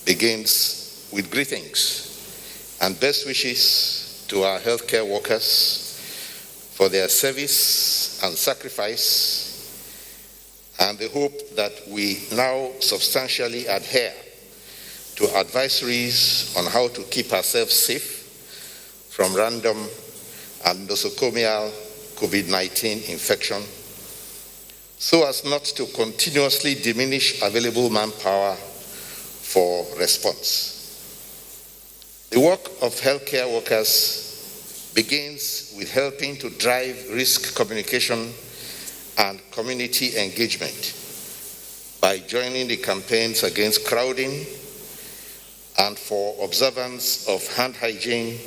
begins with greetings and best wishes to our healthcare workers for their service and sacrifice, and the hope that we now substantially adhere to advisories on how to keep ourselves safe from random and nosocomial COVID-19 infection, so as not to continuously diminish available manpower for response. The work of healthcare workers begins with helping to drive risk communication and community engagement by joining the campaigns against crowding and for observance of hand hygiene,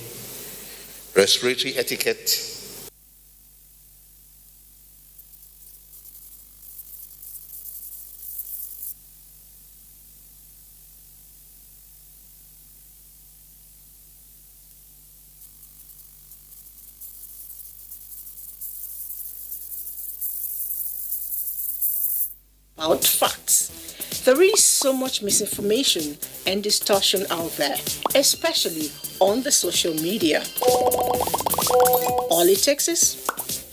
respiratory etiquette, about facts. There is so much misinformation and distortion out there, especially on the social media. All it takes is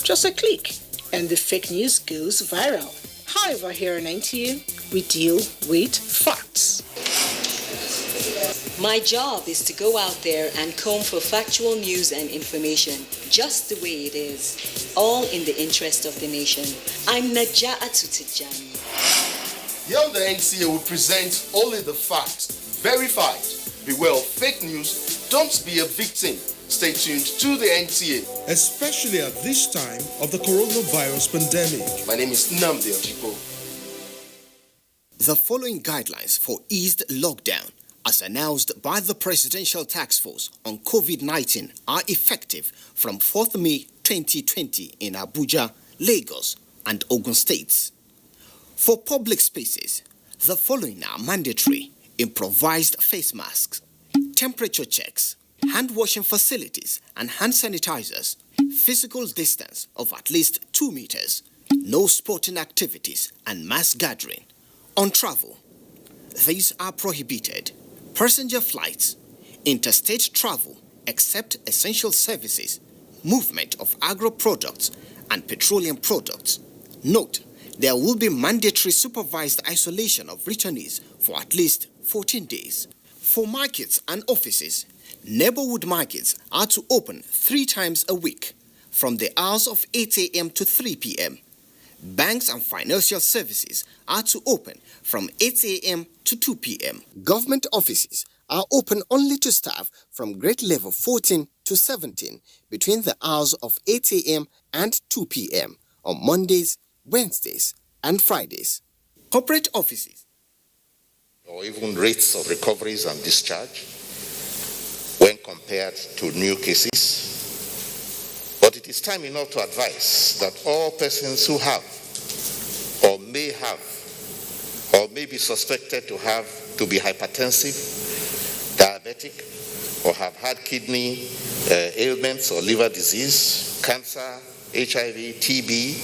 just a click and the fake news goes viral. However, here in NTA, we deal with facts. My job is to go out there and comb for factual news and information, just the way it is, all in the interest of the nation. I'm Najaa Tutijani. Here on the NCA, we present only the facts, verified. Beware of fake news, don't be a victim. Stay tuned to the NCA. Especially at this time of the coronavirus pandemic. My name is Nnamdi Ojipo. The following guidelines for eased lockdown, as announced by the Presidential Task Force on COVID-19, are effective from 4th May 2020 in Abuja, Lagos, and Ogun states. For public spaces, the following are mandatory: improvised face masks, temperature checks, hand washing facilities and hand sanitizers, physical distance of at least 2 meters, no sporting activities and mass gathering. On travel, these are prohibited: passenger flights, interstate travel except essential services, movement of agro products and petroleum products. Note, there will be mandatory supervised isolation of returnees for at least 14 days. For markets and offices, neighborhood markets are to open 3 times a week from the hours of 8 a.m. to 3 p.m. Banks and financial services are to open from 8 a.m. to 2 p.m. Government offices are open only to staff from grade level 14 to 17 between the hours of 8 a.m. and 2 p.m. on Mondays, Wednesdays, and Fridays. Corporate offices or even rates of recoveries and discharge when compared to new cases. But it is time enough to advise that all persons who have or may have or may be suspected to be hypertensive, diabetic, or have had kidney ailments or liver disease, cancer, HIV, TB,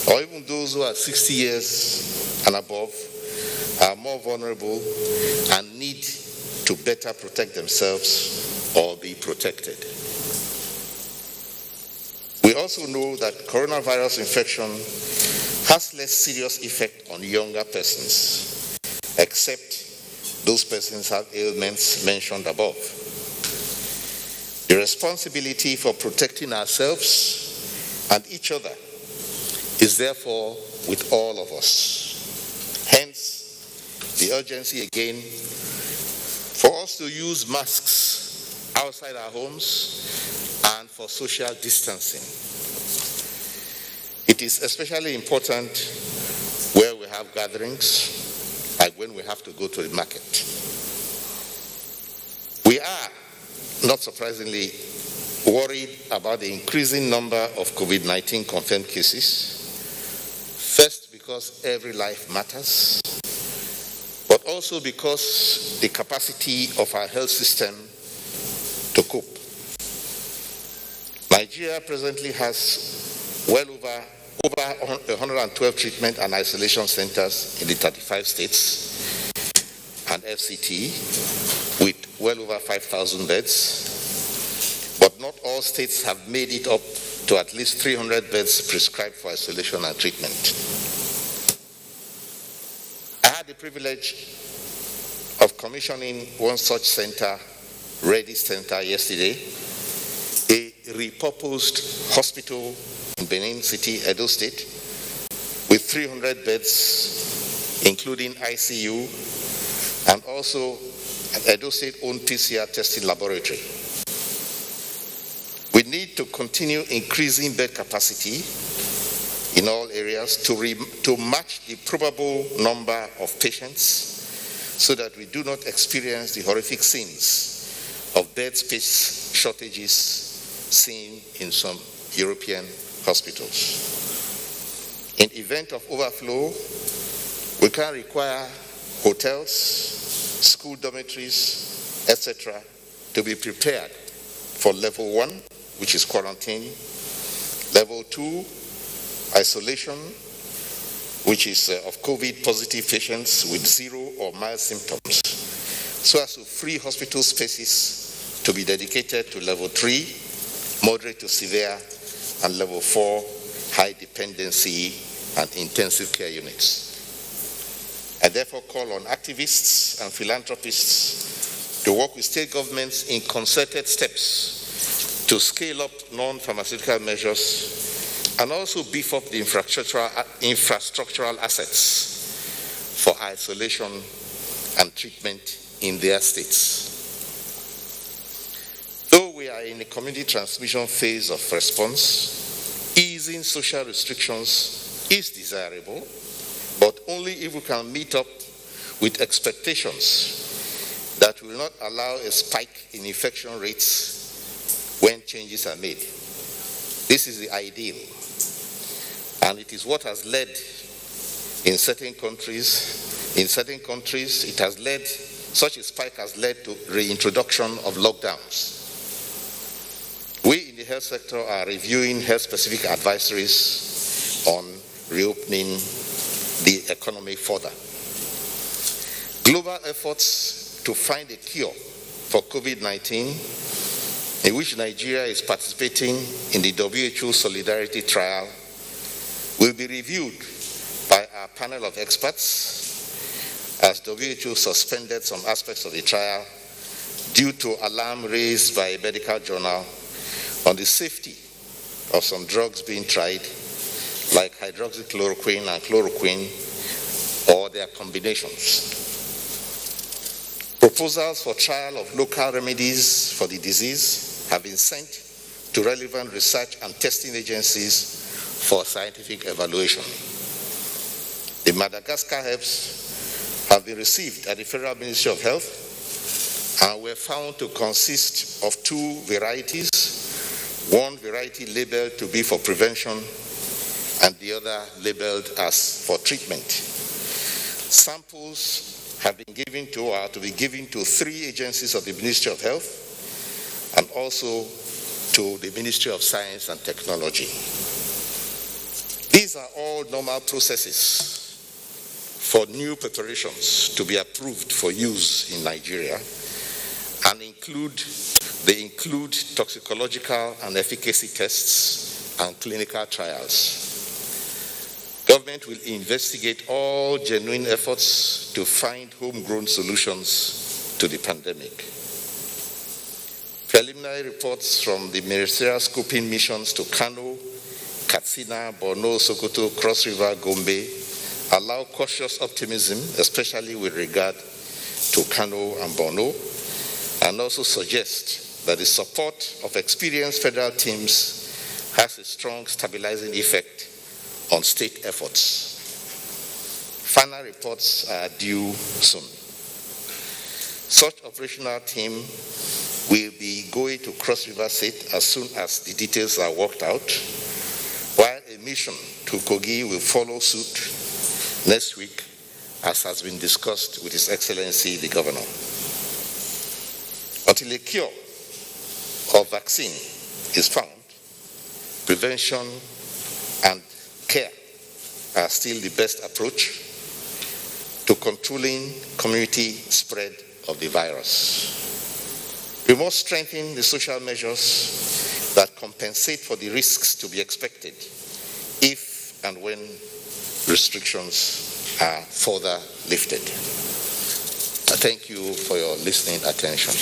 or even those who are 60 years and above are more vulnerable and need to better protect themselves or be protected. We also know that coronavirus infection has less serious effect on younger persons, except those persons have ailments mentioned above. The responsibility for protecting ourselves and each other is therefore with all of us. Hence, the urgency again for us to use masks outside our homes and for social distancing. It is especially important where we have gatherings, like when we have to go to the market. We are, not surprisingly, worried about the increasing number of COVID-19 confirmed cases. First, because every life matters, but also because the capacity of our health system to cope. Nigeria presently has well over 112 treatment and isolation centers in the 35 states and FCT with well over 5,000 beds, but not all states have made it up to at least 300 beds prescribed for isolation and treatment. I had the privilege of commissioning one such center, Ready Center, yesterday, a repurposed hospital in Benin City, Edo State, with 300 beds, including ICU, and also an Edo State-owned PCR testing laboratory. We need to continue increasing bed capacity in all areas to match the probable number of patients so that we do not experience the horrific scenes of bed space shortages seen in some European hospitals. In event of overflow, we can require hotels, school dormitories, etc., to be prepared for level 1, which is quarantine, level 2, isolation, which is of COVID positive patients with 0 or mild symptoms, so as to free hospital spaces to be dedicated to level 3, moderate to severe, and level 4, high dependency and intensive care units. I therefore call on activists and philanthropists to work with state governments in concerted steps to scale up non-pharmaceutical measures and also beef up the infrastructural assets for isolation and treatment in their states. Though we are in a community transmission phase of response, easing social restrictions is desirable, but only if we can meet up with expectations that will not allow a spike in infection rates when changes are made. This is the ideal, and it is what has led in certain countries. In certain countries, it has led, such a spike has led to reintroduction of lockdowns. We in the health sector are reviewing health-specific advisories on reopening the economy further. Global efforts to find a cure for COVID-19, in which Nigeria is participating in the WHO Solidarity Trial, will be reviewed by our panel of experts as WHO suspended some aspects of the trial due to alarm raised by a medical journal on the safety of some drugs being tried, like hydroxychloroquine and chloroquine, or their combinations. Proposals for trial of local remedies for the disease have been sent to relevant research and testing agencies for scientific evaluation. The Madagascar herbs have been received at the Federal Ministry of Health and were found to consist of 2 varieties, one variety labeled to be for prevention and the other labeled as for treatment. Samples have been given to or are to be given to 3 agencies of the Ministry of Health and also to the Ministry of Science and Technology. These are all normal processes for new preparations to be approved for use in Nigeria and include toxicological and efficacy tests and clinical trials. Government will investigate all genuine efforts to find homegrown solutions to the pandemic. Preliminary reports from the ministerial scoping missions to Kano, Katsina, Borno, Sokoto, Cross River, Gombe allow cautious optimism, especially with regard to Kano and Borno, and also suggest that the support of experienced federal teams has a strong stabilizing effect on state efforts. Final reports are due soon. Such operational team will be going to Cross River State as soon as the details are worked out, while a mission to Kogi will follow suit next week, as has been discussed with His Excellency the Governor. Until a cure or vaccine is found, prevention and care are still the best approach. to controlling community spread of the virus. We must strengthen the social measures that compensate for the risks to be expected if and when restrictions are further lifted. I thank you for your listening attention.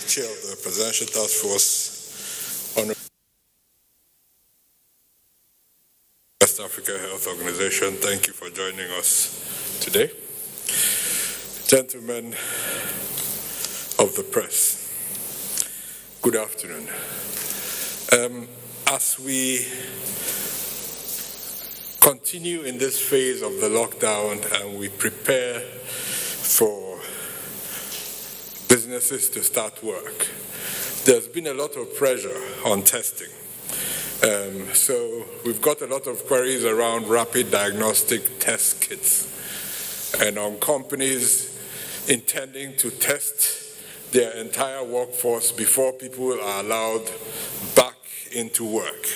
Chair of the Presidential Task Force, Honorable West Africa Health Organization, thank you for joining us today. Gentlemen of the press, good afternoon. As we continue in this phase of the lockdown and we prepare for businesses to start work, there's been a lot of pressure on testing. So we've got a lot of queries around rapid diagnostic test kits and on companies intending to test their entire workforce before people are allowed back into work.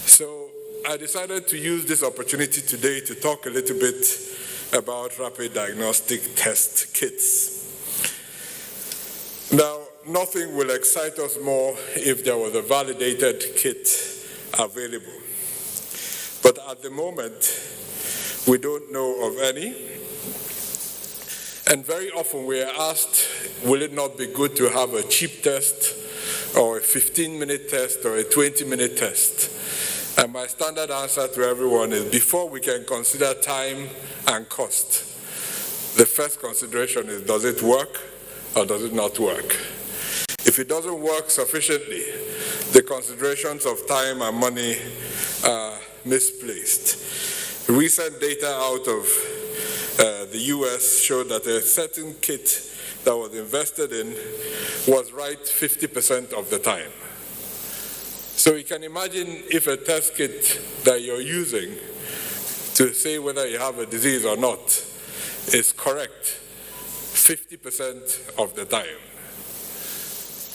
So I decided to use this opportunity today to talk a little bit about rapid diagnostic test kits. Now, nothing will excite us more if there was a validated kit available. But at the moment, we don't know of any. And very often we are asked, will it not be good to have a cheap test or a 15-minute test or a 20-minute test? And my standard answer to everyone is, before we can consider time and cost, the first consideration is, does it work or does it not work? If it doesn't work sufficiently, the considerations of time and money are misplaced. Recent data out of the US showed that a certain kit that was invested in was right 50% of the time. So you can imagine if a test kit that you're using to say whether you have a disease or not is correct 50% of the time.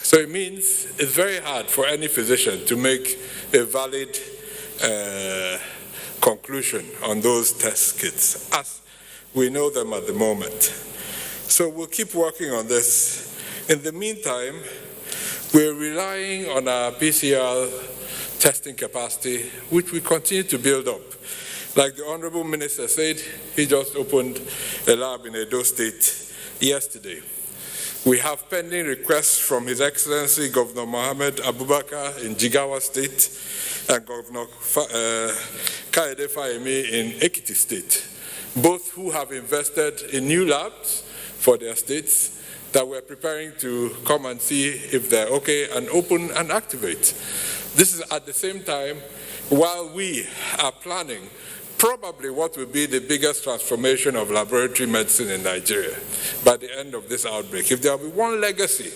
So it means it's very hard for any physician to make a valid conclusion on those test kits as we know them at the moment. So we'll keep working on this. In the meantime, we're relying on our PCR testing capacity, which we continue to build up. Like the Honorable Minister said, he just opened a lab in Edo State yesterday. We have pending requests from His Excellency Governor Mohammed Abubakar in Jigawa State and Governor Kayode Fayemi in Ekiti State, both who have invested in new labs for their states that we're preparing to come and see if they're okay and open and activate. This is at the same time while we are planning probably what will be the biggest transformation of laboratory medicine in Nigeria by the end of this outbreak. If there will be one legacy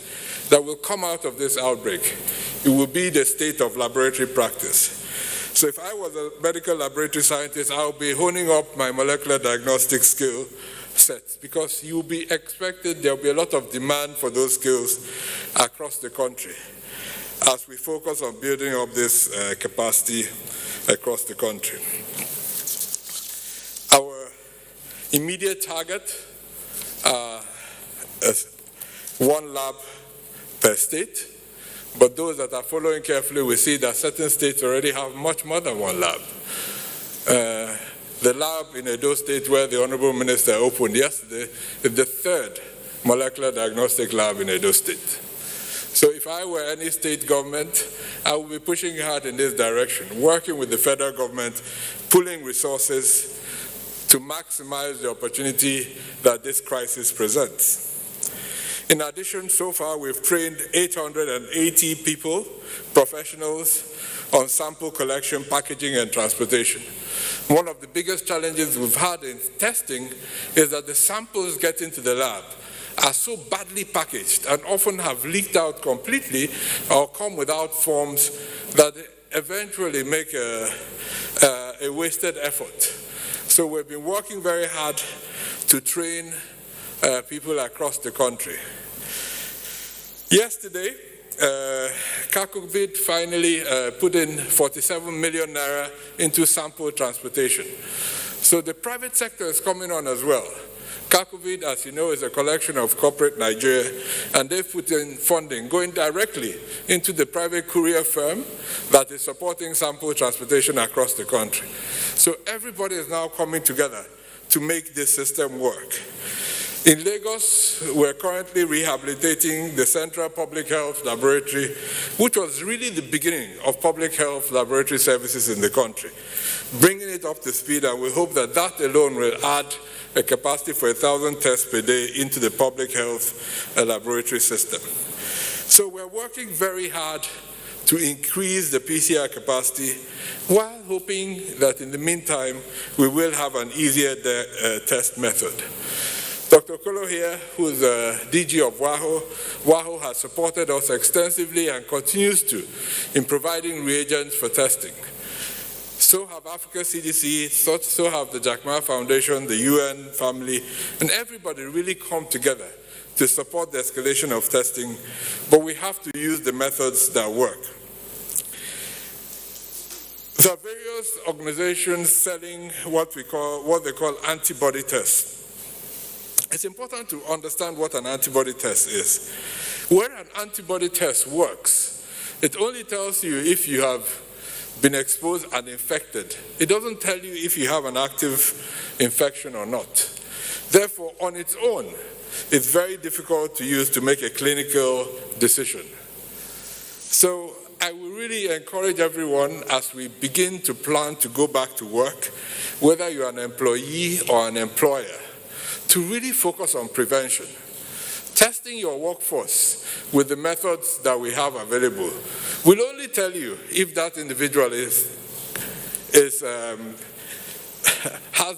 that will come out of this outbreak, it will be the state of laboratory practice. So if I was a medical laboratory scientist, I would be honing up my molecular diagnostic skill sets, because you will be expected, there will be a lot of demand for those skills across the country as we focus on building up this capacity across the country. Our immediate target is one lab per state, but those that are following carefully will see that certain states already have much more than one lab. The lab in Edo State, where the Honorable Minister opened yesterday, is the third molecular diagnostic lab in Edo State. So if I were any state government, I would be pushing hard in this direction, working with the federal government, pulling resources to maximize the opportunity that this crisis presents. In addition, so far we've trained 880 people, professionals, on sample collection, packaging, and transportation. One of the biggest challenges we've had in testing is that the samples get into the lab are so badly packaged and often have leaked out completely or come without forms that eventually make a wasted effort. So we've been working very hard to train people across the country. Yesterday, Kakovid finally put in 47 million naira into sample transportation. So the private sector is coming on as well. Kakovid, as you know, is a collection of corporate Nigeria, and they've put in funding going directly into the private courier firm that is supporting sample transportation across the country. So everybody is now coming together to make this system work. In Lagos, we're currently rehabilitating the Central Public Health Laboratory, which was really the beginning of public health laboratory services in the country, bringing it up to speed, and we hope that that alone will add a capacity for 1,000 tests per day into the public health laboratory system. So we're working very hard to increase the PCR capacity while hoping that in the meantime we will have an easier test method. Dr. Okolo here, who's DG of WAHO has supported us extensively and continues to in providing reagents for testing. So have Africa CDC, so have the Jack Ma Foundation, the UN family, and everybody really come together to support the escalation of testing, but we have to use the methods that work. There are various organizations selling what they call antibody tests. It's important to understand what an antibody test is. Where an antibody test works, it only tells you if you have been exposed and infected. It doesn't tell you if you have an active infection or not. Therefore, on its own, it's very difficult to use to make a clinical decision. So I will really encourage everyone as we begin to plan to go back to work, whether you're an employee or an employer, to really focus on prevention. Testing your workforce with the methods that we have available will only tell you if that individual has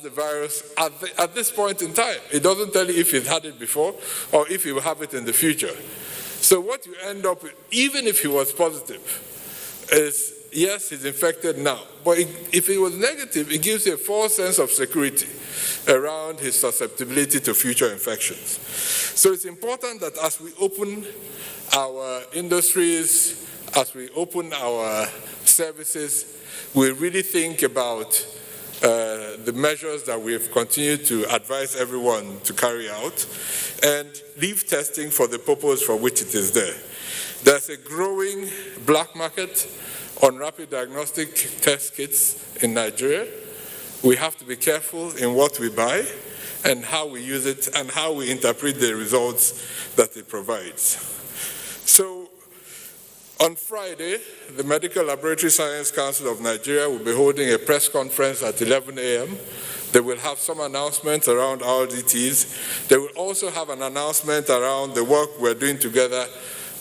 the virus at this point in time. It doesn't tell you if he's had it before or if he will have it in the future. So what you end up with, even if he was positive, is yes, he's infected now, but if it was negative, it gives you a false sense of security around his susceptibility to future infections. So it's important that as we open our industries, as we open our services, we really think about the measures that we've continued to advise everyone to carry out and leave testing for the purpose for which it is there. There's a growing black market on rapid diagnostic test kits in Nigeria. We have to be careful in what we buy and how we use it and how we interpret the results that it provides. So on Friday, the Medical Laboratory Science Council of Nigeria will be holding a press conference at 11 a.m. They will have some announcements around RDTs. They will also have an announcement around the work we're doing together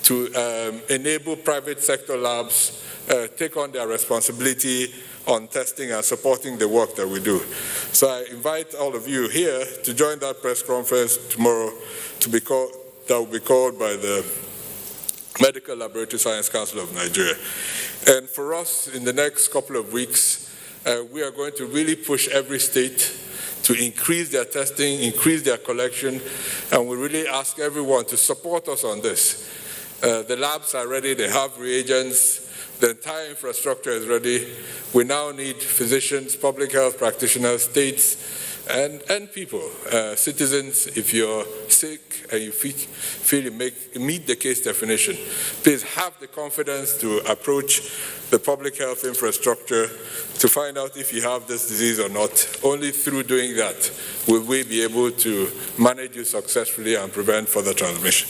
to enable private sector labs take on their responsibility on testing and supporting the work that we do. So I invite all of you here to join that press conference tomorrow that will be called by the Medical Laboratory Science Council of Nigeria. And for us, in the next couple of weeks, we are going to really push every state to increase their testing, increase their collection, and we really ask everyone to support us on this. The labs are ready, they have reagents, the entire infrastructure is ready. We now need physicians, public health practitioners, states, and people, citizens. If you're sick and you feel you meet the case definition, please have the confidence to approach the public health infrastructure to find out if you have this disease or not. Only through doing that will we be able to manage you successfully and prevent further transmission.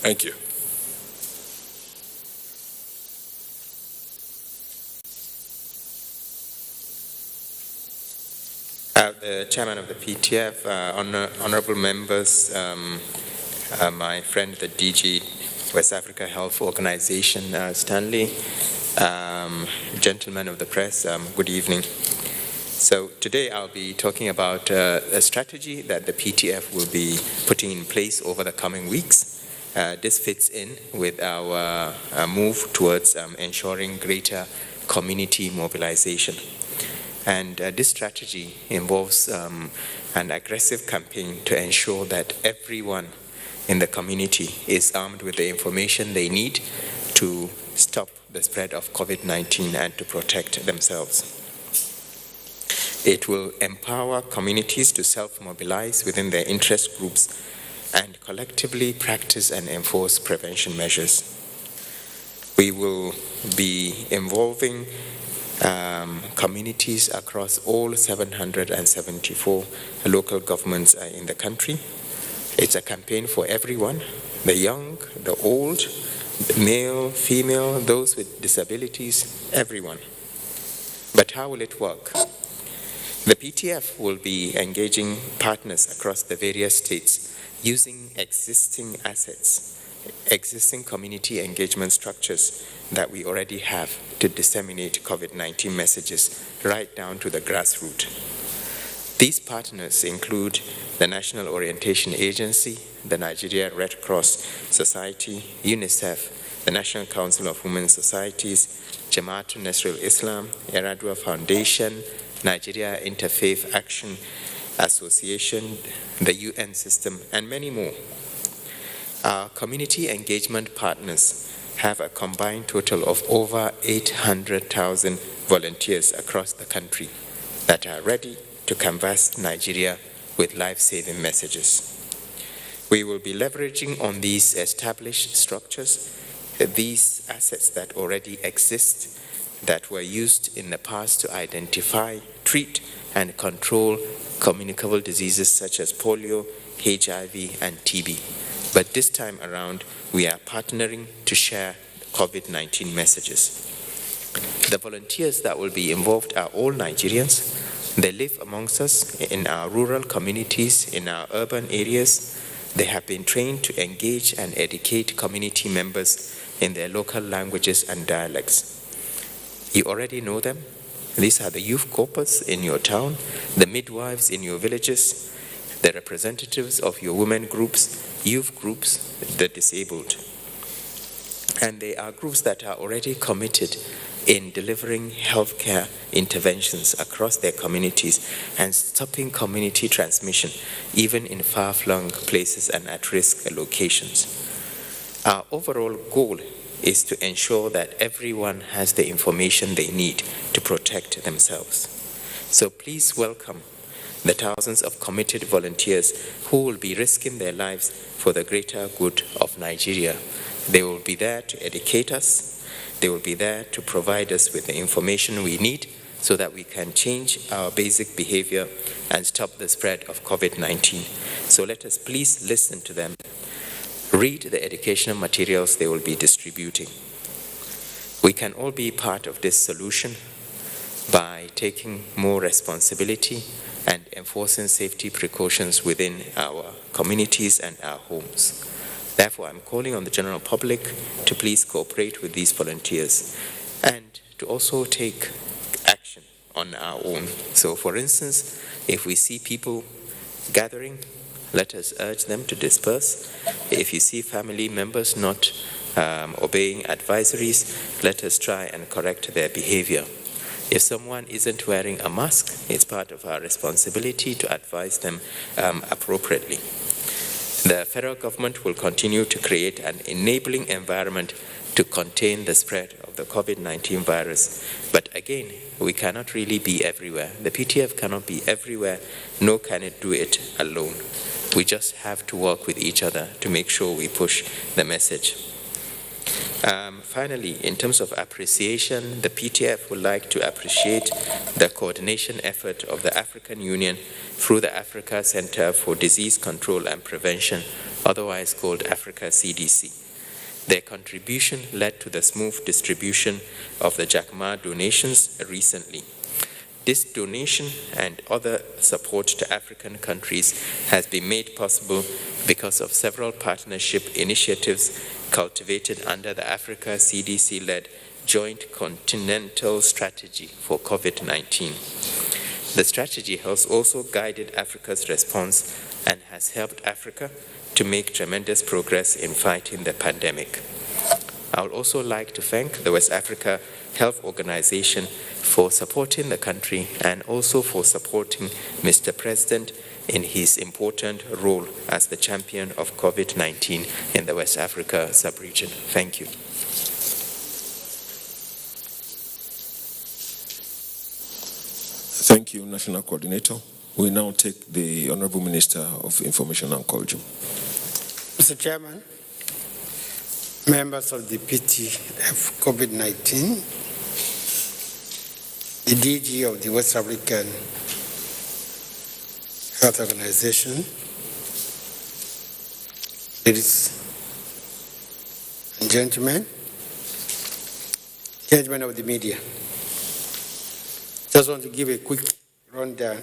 Thank you. The chairman of the PTF, honorable members, my friend the DG West Africa Health Organization, Stanley, gentlemen of the press, good evening. So today I'll be talking about a strategy that the PTF will be putting in place over the coming weeks. This fits in with our move towards ensuring greater community mobilization. And this strategy involves an aggressive campaign to ensure that everyone in the community is armed with the information they need to stop the spread of COVID-19 and to protect themselves. It will empower communities to self-mobilize within their interest groups and collectively practice and enforce prevention measures. We will be involving communities across all 774 local governments in the country. It's a campaign for everyone, the young, the old, the male, female, those with disabilities, everyone. But how will it work? The PTF will be engaging partners across the various states using existing assets, existing community engagement structures that we already have to disseminate COVID-19 messages right down to the grassroots. These partners include the National Orientation Agency, the Nigeria Red Cross Society, UNICEF, the National Council of Women Societies, Jamaatul Nasrul Islam, Yaradua Foundation, Nigeria Interfaith Action Association, the UN system, and many more. Our community engagement partners have a combined total of over 800,000 volunteers across the country that are ready to canvass Nigeria with life-saving messages. We will be leveraging on these established structures, these assets that already exist, that were used in the past to identify, treat, and control communicable diseases such as polio, HIV, and TB. But this time around, we are partnering to share COVID-19 messages. The volunteers that will be involved are all Nigerians. They live amongst us in our rural communities, in our urban areas. They have been trained to engage and educate community members in their local languages and dialects. You already know them. These are the youth corpus in your town, the midwives in your villages, the representatives of your women groups, youth groups, the disabled. And they are groups that are already committed in delivering healthcare interventions across their communities and stopping community transmission, even in far-flung places and at-risk locations. Our overall goal is to ensure that everyone has the information they need to protect themselves. So please welcome the thousands of committed volunteers who will be risking their lives for the greater good of Nigeria. They will be there to educate us. They will be there to provide us with the information we need so that we can change our basic behavior and stop the spread of COVID-19. So let us please listen to them. Read the educational materials they will be distributing. We can all be part of this solution by taking more responsibility and enforcing safety precautions within our communities and our homes. Therefore, I'm calling on the general public to please cooperate with these volunteers and to also take action on our own. So, for instance, if we see people gathering, let us urge them to disperse. If you see family members not obeying advisories, let us try and correct their behavior. If someone isn't wearing a mask, it's part of our responsibility to advise them appropriately. The federal government will continue to create an enabling environment to contain the spread of the COVID-19 virus. But again, we cannot really be everywhere. The PTF cannot be everywhere, nor can it do it alone. We just have to work with each other to make sure we push the message. Finally, in terms of appreciation, the PTF would like to appreciate the coordination effort of the African Union through the Africa Center for Disease Control and Prevention, otherwise called Africa CDC. Their contribution led to the smooth distribution of the Jack Ma donations recently. This donation and other support to African countries has been made possible because of several partnership initiatives cultivated under the Africa CDC-led Joint Continental Strategy for COVID-19. The strategy has also guided Africa's response and has helped Africa to make tremendous progress in fighting the pandemic. I would also like to thank the West Africa Health Organization for supporting the country and also for supporting Mr. President in his important role as the champion of COVID-19 in the West Africa sub-region. Thank you. Thank you, National Coordinator. We now take the Honorable Minister of Information and Culture. Mr. Chairman, members of the PTF COVID-19, the DG of the West African Health Organization, ladies and gentlemen of the media, just want to give a quick rundown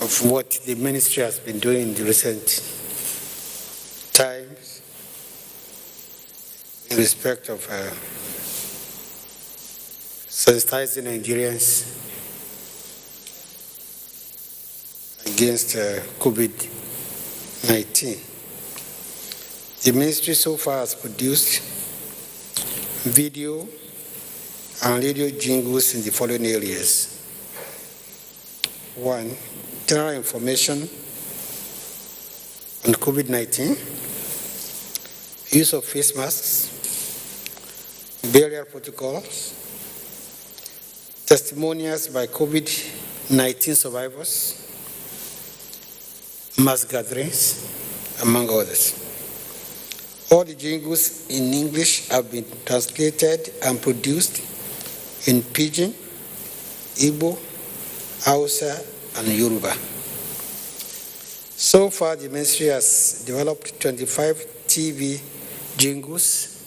of what the ministry has been doing in the recent times in respect of sensitizing Nigerians against COVID-19. The ministry so far has produced video and radio jingles in the following areas. 1. General information on COVID-19, use of face masks, burial protocols, testimonials by COVID-19 survivors, mass gatherings, among others. All the jingles in English have been translated and produced in Pidgin, Igbo, Hausa, and Yoruba. So far, the ministry has developed 25 TV jingles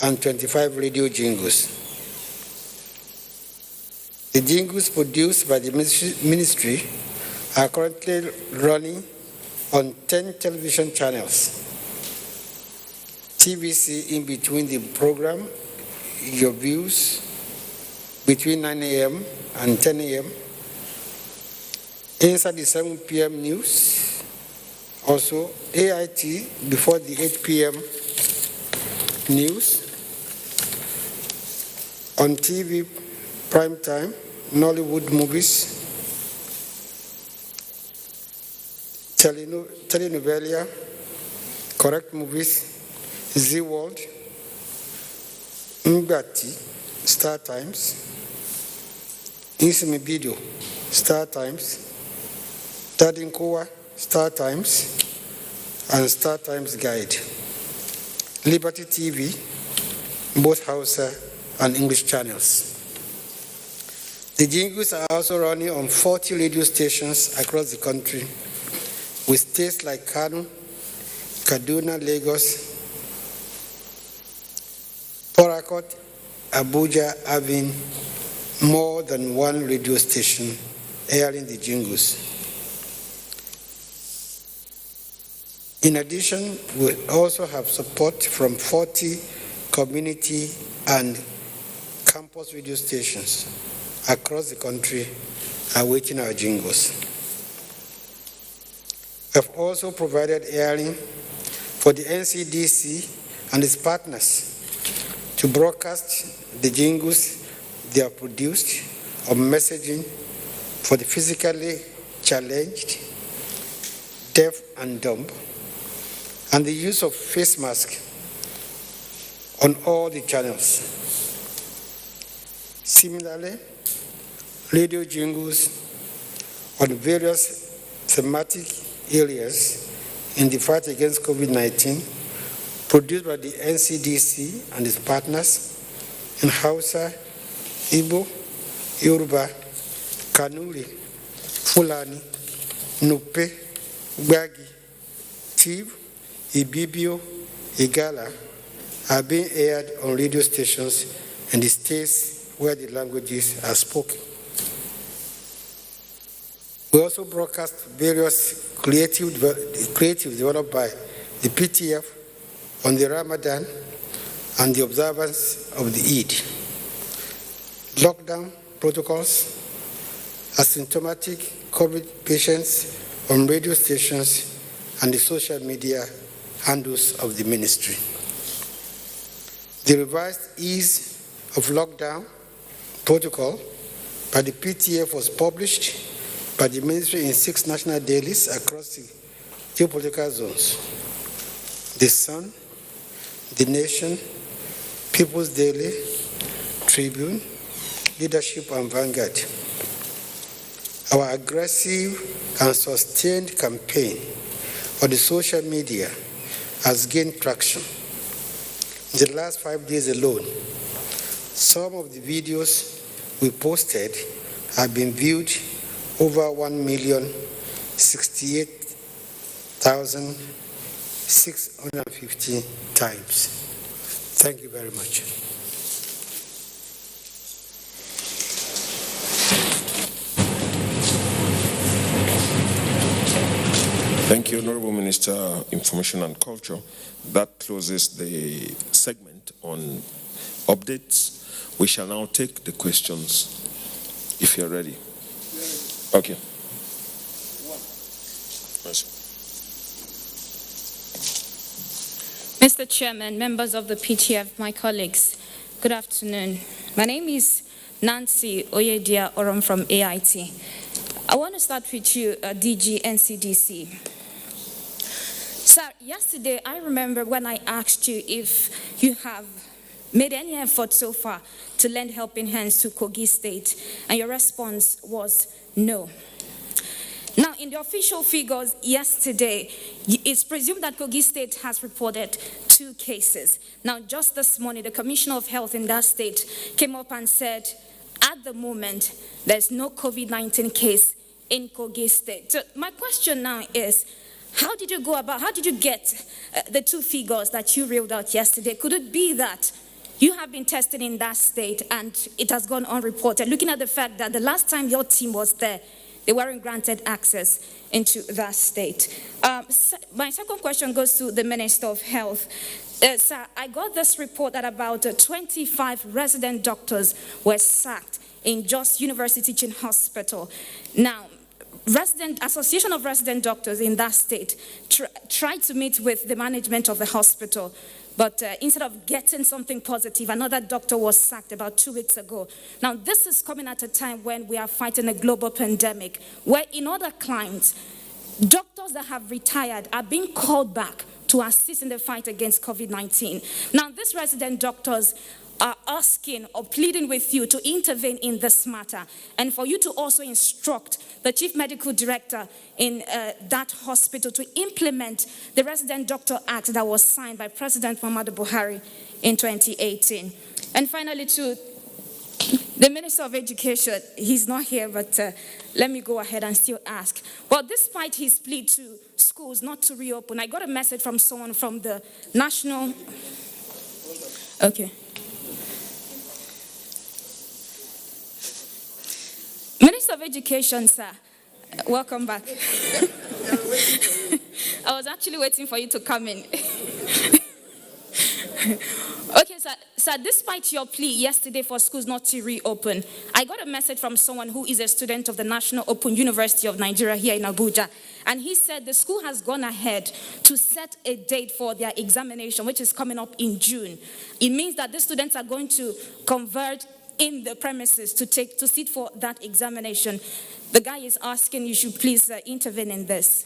and 25 radio jingles. The jingles produced by the ministry are currently running on 10 television channels. TVC in between the program, Your Views, between 9 a.m. and 10 a.m. Inside the 7 p.m. news, also AIT before the 8 p.m. news. On TV, prime time, Nollywood movies, telenovela, correct movies, Z World, Mbati, Star Times, Insimibido, Star Times, Tadinkowa, Star Times, and Star Times Guide. Liberty TV, both Hausa and English channels. The jingles are also running on 40 radio stations across the country, with states like Kano, Kaduna, Lagos, Port Harcourt, Abuja having more than one radio station airing the jingles. In addition, we also have support from 40 community and campus radio stations across the country awaiting our jingles. We have also provided airing for the NCDC and its partners to broadcast the jingles they have produced on messaging for the physically challenged, deaf and dumb, and the use of face masks on all the channels. Similarly, radio jingles on various thematic areas in the fight against COVID-19 produced by the NCDC and its partners in Hausa, Igbo, Yoruba, Kanuri, Fulani, Nupe, Gbagi, Tiv, Ibibio, Igala are being aired on radio stations in the states where the languages are spoken. We also broadcast various creative developed by the PTF on the Ramadan and the observance of the Eid. Lockdown protocols, asymptomatic COVID patients on radio stations, and the social media handles of the ministry. The revised ease of lockdown protocol by the PTF was published by the ministry in 6 national dailies across the geopolitical zones: The Sun, The Nation, People's Daily, Tribune, Leadership, and Vanguard. Our aggressive and sustained campaign on the social media has gained traction. In the last 5 days alone, some of the videos we posted have been viewed over 1,068,650 times. Thank you very much. Thank you, Honorable Minister, Information and Culture. That closes the segment on updates. We shall now take the questions, if you're ready. Okay. Mr. Chairman, members of the PTF, my colleagues, good afternoon. My name is Nancy Oyedia Oram from AIT. I want to start with you, DG NCDC. Sir, yesterday I remember when I asked you if you have made any effort so far to lend helping hands to Kogi State, and your response was no. Now, in the official figures yesterday, it's presumed that Kogi State has reported 2 cases. Now, just this morning, the Commissioner of Health in that state came up and said, at the moment, there's no COVID-19 case in Kogi State. So my question now is, how did you get the 2 figures that you reeled out yesterday? Could it be that you have been tested in that state and it has gone unreported, looking at the fact that the last time your team was there, they weren't granted access into that state? My second question goes to the Minister of Health. Sir, I got this report that about 25 resident doctors were sacked in Jos University Teaching Hospital. Now, Association of Resident Doctors in that state tried to meet with the management of the hospital, but instead of getting something positive, another doctor was sacked about 2 weeks ago. Now, this is coming at a time when we are fighting a global pandemic, where in other climes, doctors that have retired are being called back to assist in the fight against COVID-19. Now, these resident doctors are asking or pleading with you to intervene in this matter, and for you to also instruct the Chief Medical Director in that hospital to implement the Resident Doctor Act that was signed by President Muhammadu Buhari in 2018. And finally, to the Minister of Education, he's not here, but let me go ahead and still ask. Well, despite his plea to schools not to reopen, I got a message from someone from the National... Okay. Minister of Education, sir, welcome back. I was actually waiting for you to come in. Okay, sir, despite your plea yesterday for schools not to reopen, I got a message from someone who is a student of the National Open University of Nigeria here in Abuja, and he said the school has gone ahead to set a date for their examination, which is coming up in June. It means that the students are going to convert in the premises to sit for that examination. The guy is asking you should please intervene in this.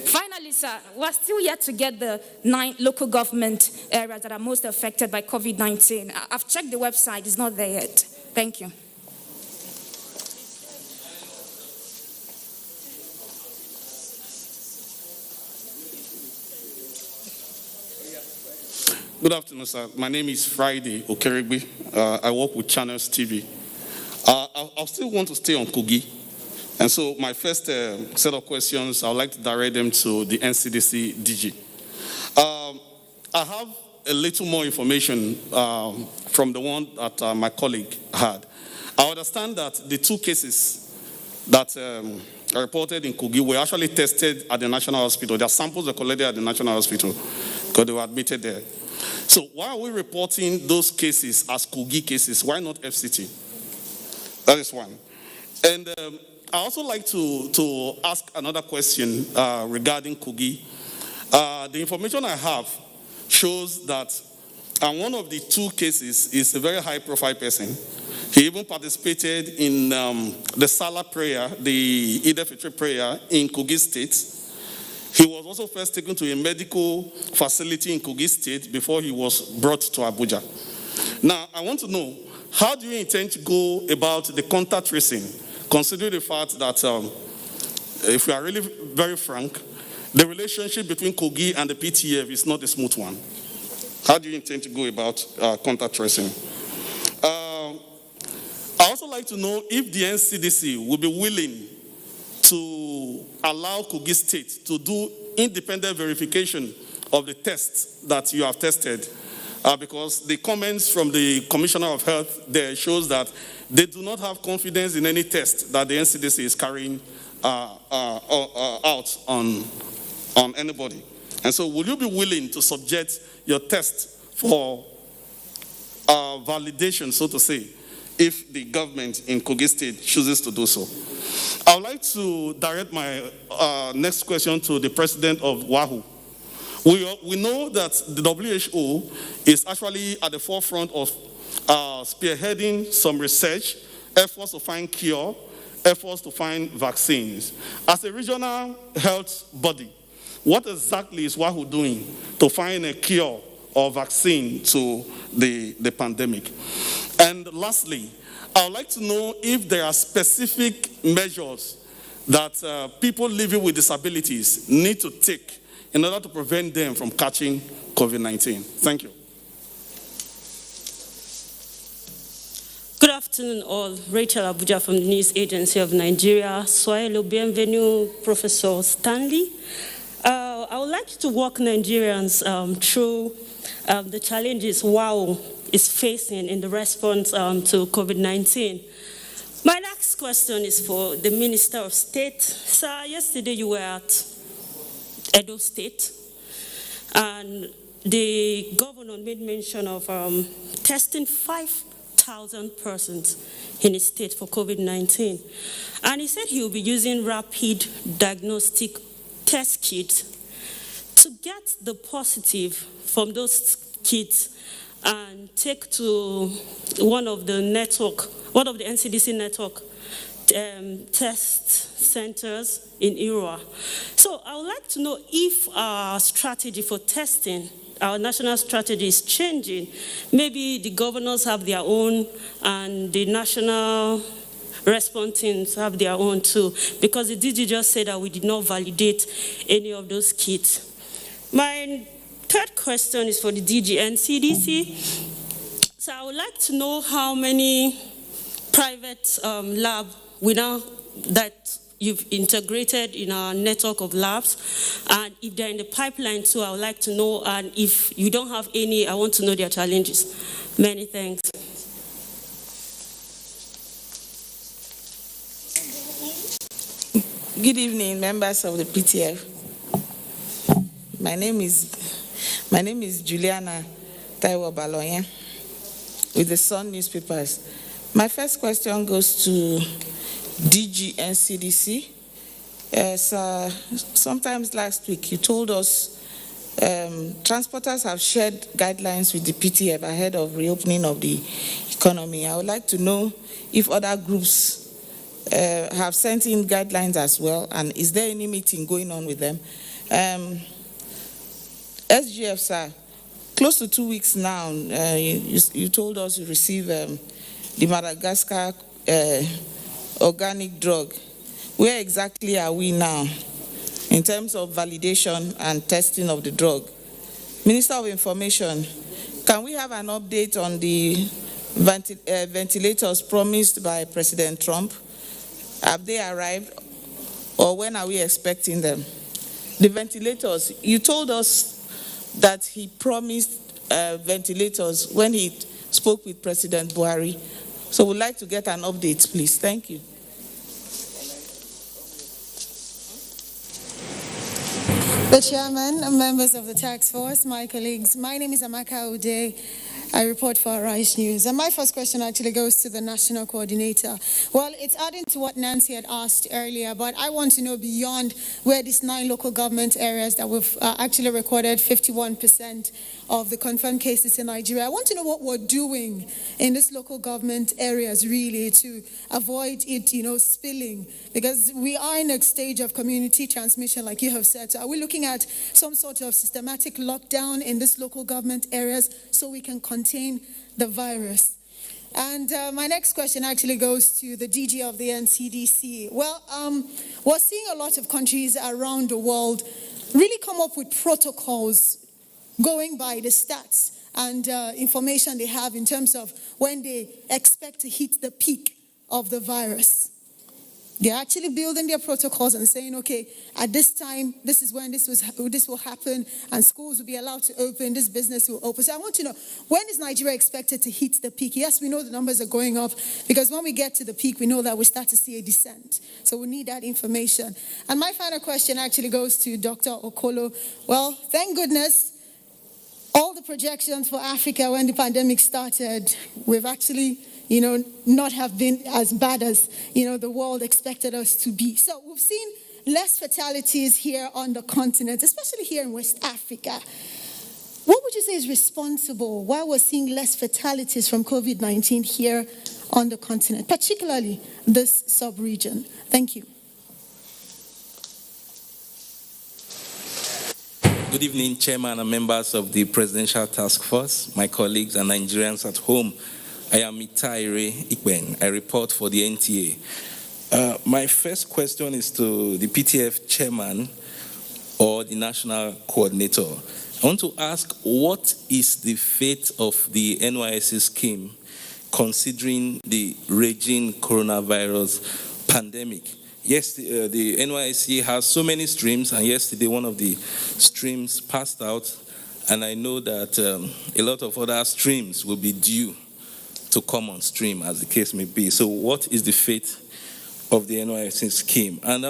Finally, sir, we're still yet to get the 9 local government areas that are most affected by COVID-19. I've checked the website, it's not there yet. Thank you. Good afternoon, sir. My name is Friday Okerigbe. I work with Channels TV. I still want to stay on Kogi. And so my first set of questions, I would like to direct them to the NCDC DG. I have a little more information from the one that my colleague had. I understand that the 2 cases that are reported in Kogi were actually tested at the National Hospital. Their samples were collected at the National Hospital because they were admitted there. So why are we reporting those cases as Kogi cases? Why not FCT? That is one. And I also like to ask another question regarding Kogi. The information I have shows that And one of the two cases is a very high-profile person. He even participated in the Salah prayer, the Eid al-Fitr prayer in Kogi State. He was also first taken to a medical facility in Kogi State before he was brought to Abuja. Now, I want to know, how do you intend to go about the contact tracing, considering the fact that, if we are really very frank, the relationship between Kogi and the PTF is not a smooth one? How do you intend to go about contact tracing? I also like to know if the NCDC will be willing to allow Kogi State to do independent verification of the tests that you have tested, because the comments from the Commissioner of Health there shows that they do not have confidence in any test that the NCDC is carrying out on anybody. And so will you be willing to subject your test for validation, so to say, if the government in Kogi State chooses to do so? I would like to direct my next question to the president of WAHU. We know that the WHO is actually at the forefront of spearheading some research, efforts to find cure, efforts to find vaccines. As a regional health body, what exactly is WAHU doing to find a cure or vaccine to the pandemic? And lastly, I would like to know if there are specific measures that people living with disabilities need to take in order to prevent them from catching COVID-19. Thank you. Good afternoon all. Rachel Abuja from the News Agency of Nigeria. Soyez le bienvenu, Professor Stanley. I would like you to walk Nigerians through the challenges WAHU is facing in the response to COVID-19. My next question is for the Minister of State. Sir, yesterday you were at Edo State, and the governor made mention of testing 5,000 persons in his state for COVID-19. And he said he will be using rapid diagnostic test kits to get the positive from those kits and take to one of the NCDC network test centers in Irua. So I would like to know if our strategy for testing, our national strategy is changing. Maybe the governors have their own and the national response teams have their own too, because the DG just said that we did not validate any of those kits. My third question is for the DG and CDC. So I would like to know how many private labs that you've integrated in our network of labs, and if they're in the pipeline too, I would like to know, and if you don't have any, I want to know their challenges. Many thanks. Good evening, members of the PTF. My name is Juliana Taiwo Baloyen with the Sun newspapers. My first question goes to DG NCDC. Sometimes last week you told us transporters have shared guidelines with the PTF ahead of reopening of the economy. I would like to know if other groups have sent in guidelines as well, and is there any meeting going on with them? SGF, sir, close to 2 weeks now, you told us you received the Madagascar organic drug. Where exactly are we now in terms of validation and testing of the drug? Minister of Information, can we have an update on the ventilators promised by President Trump? Have they arrived, or when are we expecting them? The ventilators, you told us that he promised ventilators when he spoke with President Buhari. So we'd like to get an update, please. Thank you. The chairman, members of the task force, my colleagues, my name is Amaka Ude. I report for Arise News. And my first question actually goes to the national coordinator. Well, it's adding to what Nancy had asked earlier, but I want to know beyond where these 9 local government areas that we've actually recorded 51% of the confirmed cases in Nigeria. I want to know what we're doing in these local government areas really to avoid it, spilling, because we are in a stage of community transmission, like you have said. So are we looking at some sort of systematic lockdown in these local government areas so we can contain the virus? And my next question actually goes to the DG of the NCDC. Well, we're seeing a lot of countries around the world really come up with protocols going by the stats and information they have in terms of when they expect to hit the peak of the virus. They're actually building their protocols and saying, okay, at this time, this is when this will happen, and schools will be allowed to open, this business will open. So I want to know, when is Nigeria expected to hit the peak? Yes, we know the numbers are going up, because when we get to the peak, we know that we start to see a descent. So we need that information. And my final question actually goes to Dr. Okolo. Well, thank goodness, all the projections for Africa when the pandemic started, we've actually not have been as bad as, the world expected us to be. So we've seen less fatalities here on the continent, especially here in West Africa. What would you say is responsible why we're seeing less fatalities from COVID-19 here on the continent, particularly this sub-region? Thank you. Good evening, Chairman and members of the Presidential Task Force, my colleagues and Nigerians at home. I am Itaire Ikben. I report for the NTA. My first question is to the PTF chairman or the national coordinator. I want to ask, what is the fate of the NYSC scheme considering the raging coronavirus pandemic? Yes, the NYSC has so many streams, and yesterday one of the streams passed out, and I know that a lot of other streams will be due to come on stream, as the case may be. So what is the fate of the NYSC scheme? And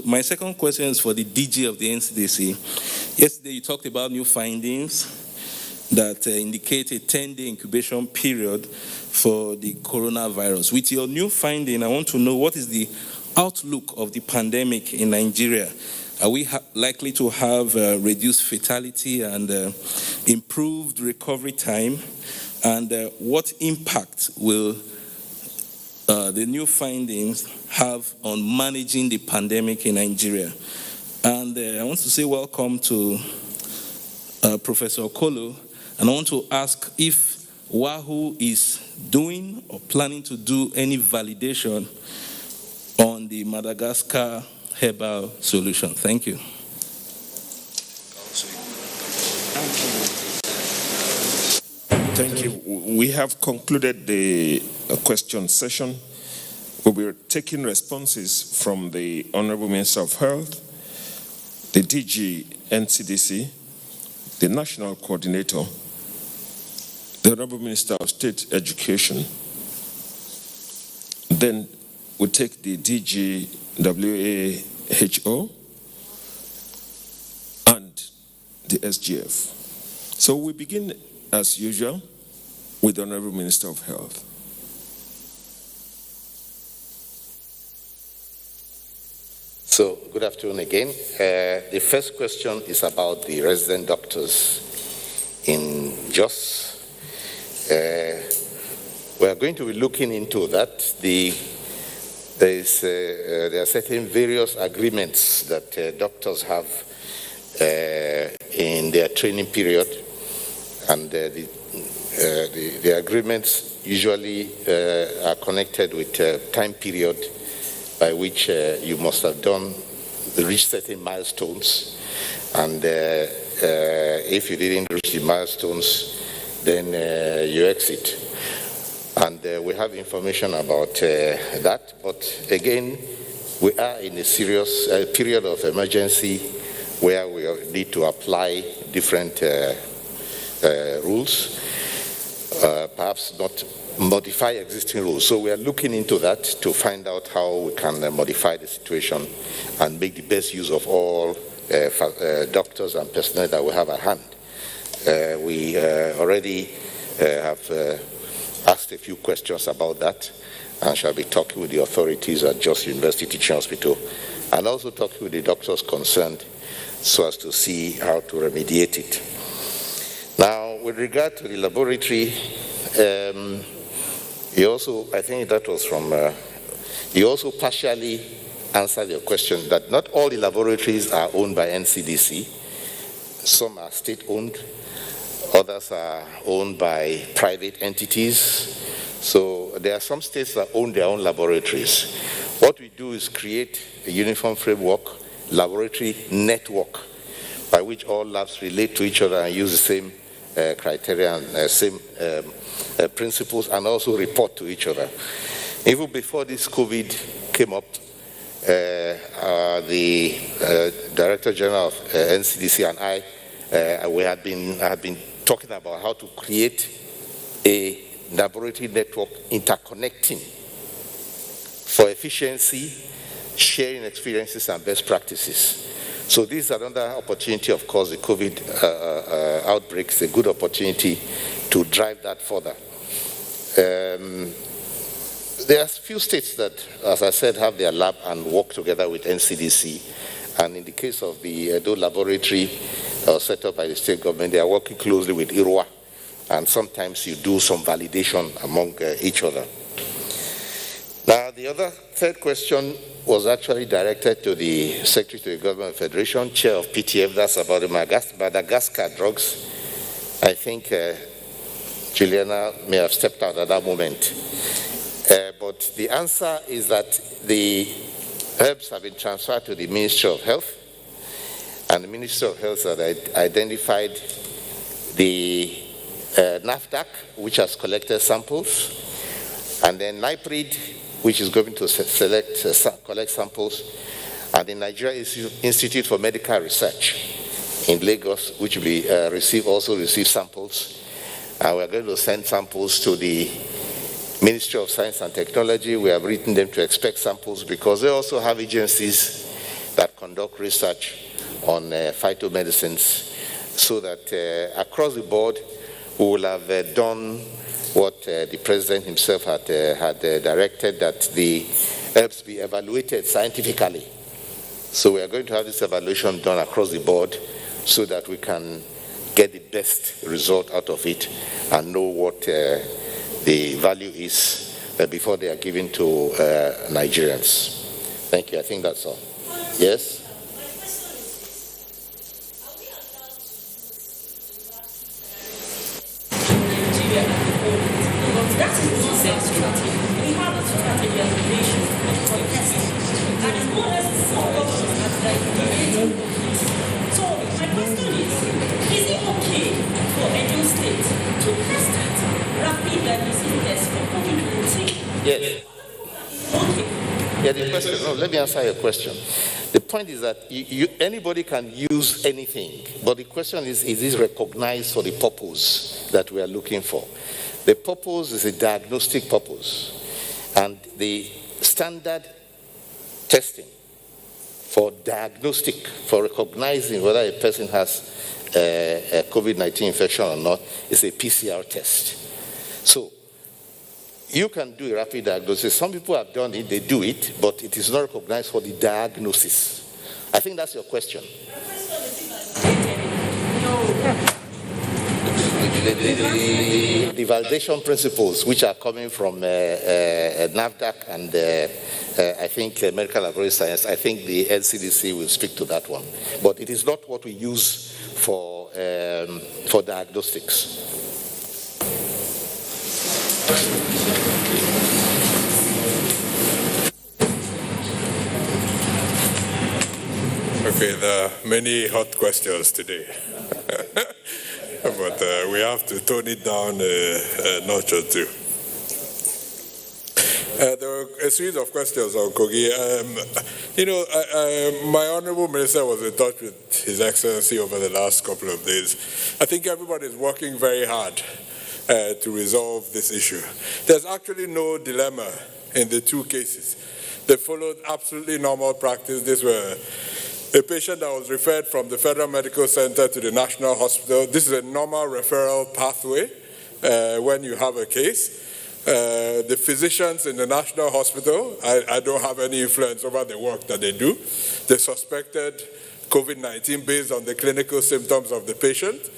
my second question is for the DG of the NCDC. Yesterday you talked about new findings that indicate a 10-day incubation period for the coronavirus. With your new finding, I want to know what is the outlook of the pandemic in Nigeria. Are we likely to have reduced fatality and improved recovery time? And what impact will the new findings have on managing the pandemic in Nigeria? And I want to say welcome to Professor Okolo, and I want to ask if WAHU is doing or planning to do any validation on the Madagascar herbal solution. Thank you. Thank you. We have concluded the question session. We'll be taking responses from the Honorable Minister of Health, the DG NCDC, the National Coordinator, the Honorable Minister of State Education. Then we'll take the DG WHO and the SGF. So we begin, as usual, with the Honorable Minister of Health. So, good afternoon again. The first question is about the resident doctors in Jos. We are going to be looking into that. There are certain various agreements that doctors have in their training period, and the agreements usually are connected with a time period by which you must have reached certain milestones, and if you didn't reach the milestones, then you exit. And we have information about that, but again, we are in a serious period of emergency where we need to apply different rules, perhaps not modify existing rules. So we are looking into that to find out how we can modify the situation and make the best use of all doctors and personnel that we have at hand. We already have asked a few questions about that, and shall be talking with the authorities at Jos University Teaching Hospital, and also talking with the doctors concerned so as to see how to remediate it. Now, with regard to the laboratory, you also, I think that was from, you also partially answered your question that not all the laboratories are owned by NCDC. Some are state-owned, others are owned by private entities. So there are some states that own their own laboratories. What we do is create a uniform framework, laboratory network, by which all labs relate to each other and use the same criteria and same principles, and also report to each other. Even before this COVID came up, the Director General of NCDC and I, we had been talking about how to create a laboratory network interconnecting for efficiency, sharing experiences and best practices. So this is another opportunity, of course. The COVID outbreak is a good opportunity to drive that further. There are a few states that, as I said, have their lab and work together with NCDC. And in the case of the Edo laboratory set up by the state government, they are working closely with IRWA. And sometimes you do some validation among each other. Now, the third question was actually directed to the Secretary to the Government Federation, Chair of PTF. That's about the Madagascar drugs. I think Juliana may have stepped out at that moment. But the answer is that the herbs have been transferred to the Ministry of Health, and the Ministry of Health has identified the NAFDAC, which has collected samples, and then NIPRID, which is going to collect samples, and the Nigeria Institute for Medical Research in Lagos, which will also receive samples. And we're going to send samples to the Ministry of Science and Technology. We have written them to expect samples because they also have agencies that conduct research on phytomedicines, so that across the board we will have done what the President himself had directed, that the herbs be evaluated scientifically. So we are going to have this evaluation done across the board so that we can get the best result out of it and know what the value is before they are given to Nigerians. Thank you. I think that's all. Yes? Let me answer your question. The point is that anybody can use anything, but the question is this recognized for the purpose that we are looking for? The purpose is a diagnostic purpose, and the standard testing for diagnostic, for recognizing whether a person has a COVID-19 infection or not, is a PCR test. So you can do a rapid diagnosis. Some people have done it, they do it, but it is not recognized for the diagnosis. I think that's your question. The validation principles, which are coming from NAFDAC and I think Medical Laboratory Science, I think the NCDC will speak to that one. But it is not what we use for diagnostics. Okay, there are many hot questions today. But we have to tone it down a notch or two. There were a series of questions on Kogi. My Honorable Minister was in touch with His Excellency over the last couple of days. I think everybody is working very hard to resolve this issue. There's actually no dilemma in the two cases. They followed absolutely normal practice. These were a patient that was referred from the Federal Medical Center to the National Hospital. This is a normal referral pathway when you have a case. The physicians in the National Hospital, I don't have any influence over the work that they do. They suspected COVID-19 based on the clinical symptoms of the patient.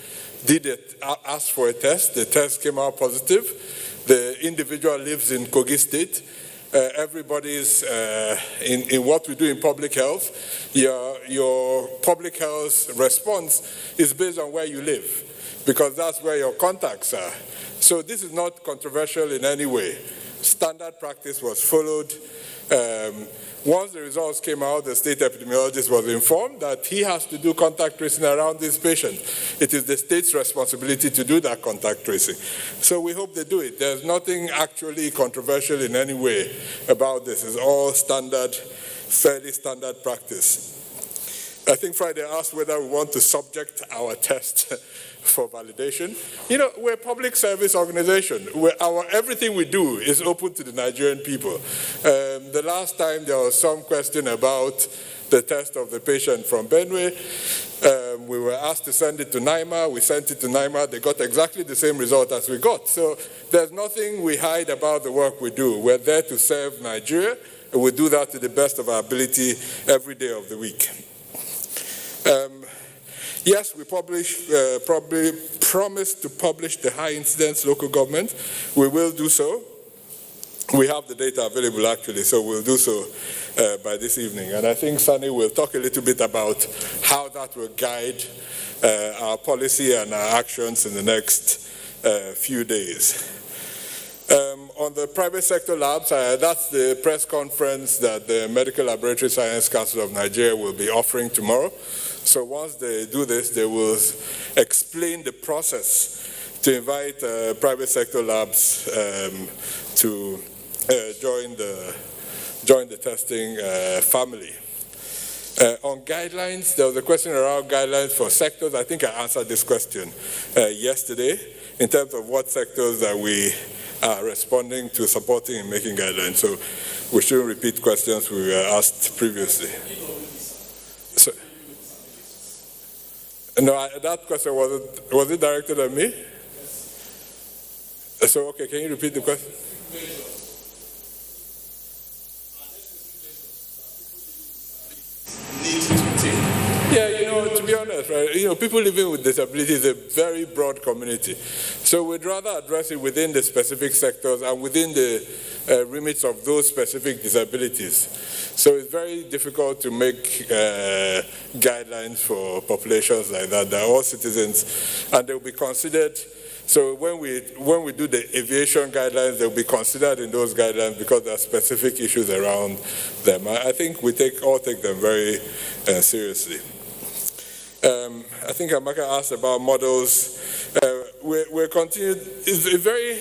Did it ask for a test? The test came out positive. The individual lives in Kogi State. Everybody's in what we do in public health. Your public health response is based on where you live, because that's where your contacts are. So this is not controversial in any way. Standard practice was followed. Once the results came out, the state epidemiologist was informed that he has to do contact tracing around this patient. It is the state's responsibility to do that contact tracing. So we hope they do it. There's nothing actually controversial in any way about this. It's all standard, fairly standard practice. I think Friday asked whether we want to subject our test for validation. You know, we're a public service organization. Everything we do is open to the Nigerian people. The last time there was some question about the test of the patient from Benue, we were asked to send it to NIMA. We sent it to NIMA. They got exactly the same result as we got. So there's nothing we hide about the work we do. We're there to serve Nigeria, and we do that to the best of our ability every day of the week. Yes, we probably promised to publish the high incidence local government. We will do so. We have the data available actually, so we'll do so by this evening. And I think Sunny will talk a little bit about how that will guide our policy and our actions in the next few days. On the private sector labs, that's the press conference that the Medical Laboratory Science Council of Nigeria will be offering tomorrow. So once they do this, they will explain the process to invite private sector labs to join the testing family. On guidelines, there was a question around guidelines for sectors. I think I answered this question yesterday in terms of what sectors that we are responding to, supporting, and making guidelines. So we shouldn't repeat questions we were asked previously. So, no, that question was it directed at me? So, okay, can you repeat the question? Yeah, you know, to be honest, right, you know, people living with disabilities is a very broad community. So we'd rather address it within the specific sectors and within the remits of those specific disabilities. So it's very difficult to make guidelines for populations like that. They're all citizens, and they'll be considered. So when we do the aviation guidelines, they'll be considered in those guidelines because there are specific issues around them. I think we all take them very seriously. I think Amaka asked about models. We're continuing. It's very,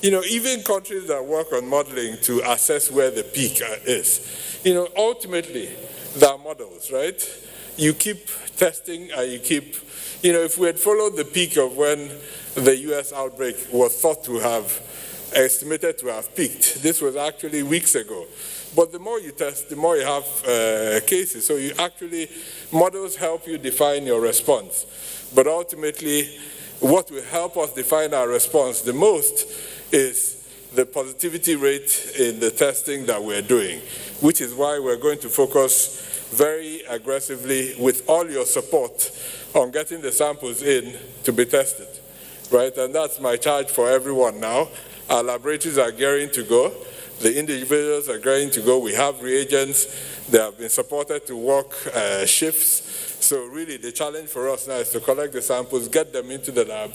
you know, even countries that work on modeling to assess where the peak is, you know, ultimately there are models, right? You keep testing and you keep, you know, if we had followed the peak of when the US outbreak was thought to have, estimated to have peaked, this was actually weeks ago. But the more you test, the more you have cases. So you actually, models help you define your response. But ultimately, what will help us define our response the most is the positivity rate in the testing that we're doing, which is why we're going to focus very aggressively with all your support on getting the samples in to be tested, right? And that's my charge for everyone now. Our laboratories are gearing to go. The individuals are going to go. We have reagents. They have been supported to work shifts. So really the challenge for us now is to collect the samples, get them into the lab,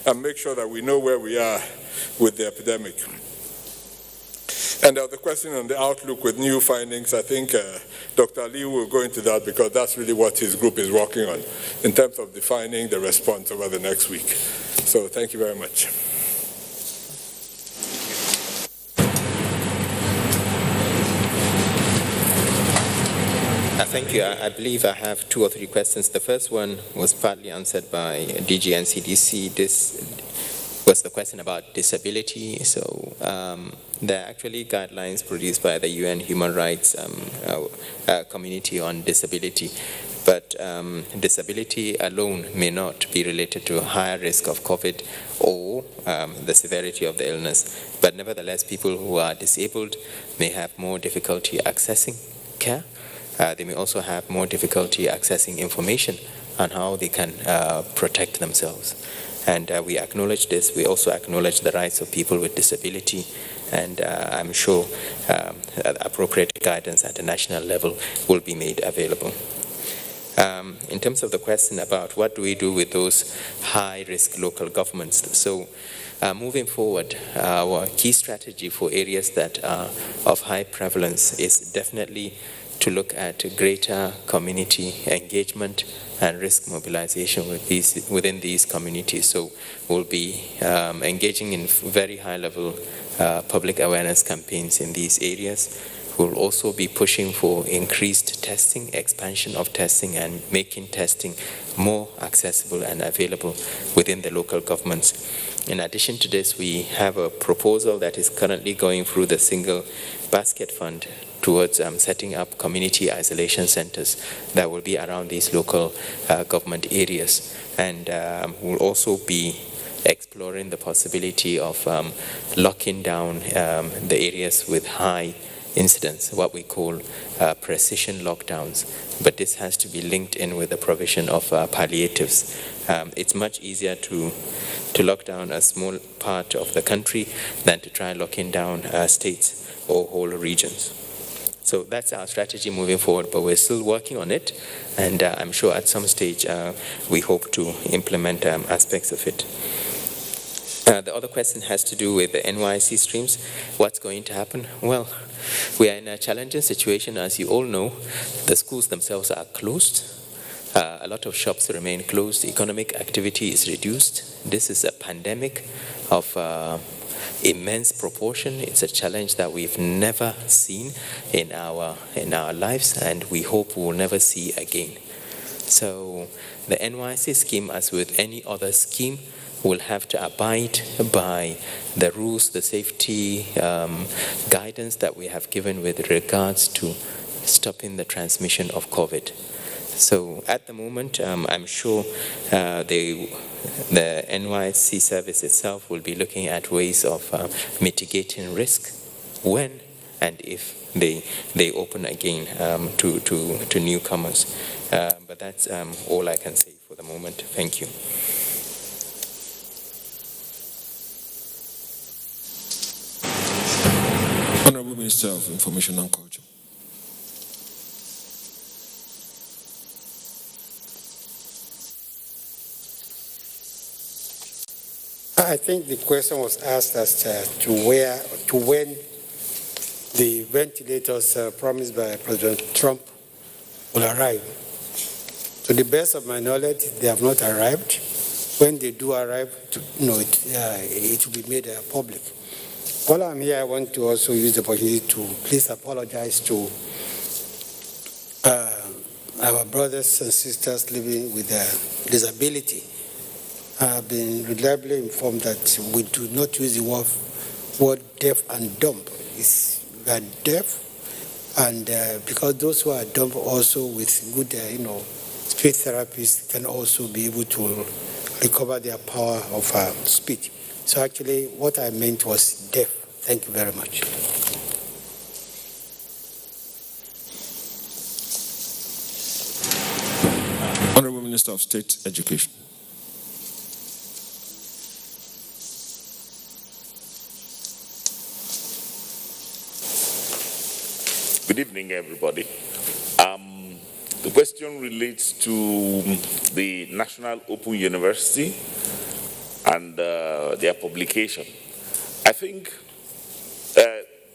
and make sure that we know where we are with the epidemic. And the question on the outlook with new findings, I think Dr. Ali will go into that because that's really what his group is working on in terms of defining the response over the next week. So thank you very much. Thank you. I believe I have 2 or 3 questions. The first one was partly answered by DG NCDC. This was the question about disability. So there are actually guidelines produced by the UN Human Rights Community on Disability. But disability alone may not be related to a higher risk of COVID or the severity of the illness. But nevertheless, people who are disabled may have more difficulty accessing care. They may also have more difficulty accessing information on how they can protect themselves. And we acknowledge this. We also acknowledge the rights of people with disability. And I'm sure appropriate guidance at the national level will be made available. In terms of the question about what do we do with those high-risk local governments, so moving forward, our key strategy for areas that are of high prevalence is definitely to look at greater community engagement and risk mobilization within these communities. So we'll be engaging in very high-level public awareness campaigns in these areas. We'll also be pushing for increased testing, expansion of testing, and making testing more accessible and available within the local governments. In addition to this, we have a proposal that is currently going through the Single Basket Fund towards setting up community isolation centers that will be around these local government areas. And we'll also be exploring the possibility of locking down the areas with high incidents, what we call precision lockdowns. But this has to be linked in with the provision of palliatives. It's much easier to lock down a small part of the country than to try locking down states or whole regions. So that's our strategy moving forward, but we're still working on it, and I'm sure at some stage we hope to implement aspects of it. The other question has to do with the NYSC streams. What's going to happen? Well, we are in a challenging situation. As you all know, the schools themselves are closed. A lot of shops remain closed. Economic activity is reduced. This is a pandemic of immense proportion. It's a challenge that we've never seen in our lives, and we hope we will never see again. So the NYSC scheme, as with any other scheme, will have to abide by the rules, the safety guidance that we have given with regards to stopping the transmission of COVID. So at the moment, I'm sure the NYSC service itself will be looking at ways of mitigating risk when and if they open again to newcomers. But that's all I can say for the moment. Thank you. Honorable Minister of Information and Culture. I think the question was asked as to when the ventilators promised by President Trump will arrive. To the best of my knowledge, they have not arrived. When they do arrive, it will be made public. While I'm here, I want to also use the opportunity to please apologize to our brothers and sisters living with disability. I have been reliably informed that we do not use the word deaf and dumb. We are deaf, and because those who are dumb also with good, speech therapists can also be able to recover their power of speech. So actually, what I meant was deaf. Thank you very much. Honorable Minister of State Education. Good evening, everybody. The question relates to the National Open University and their publication. I think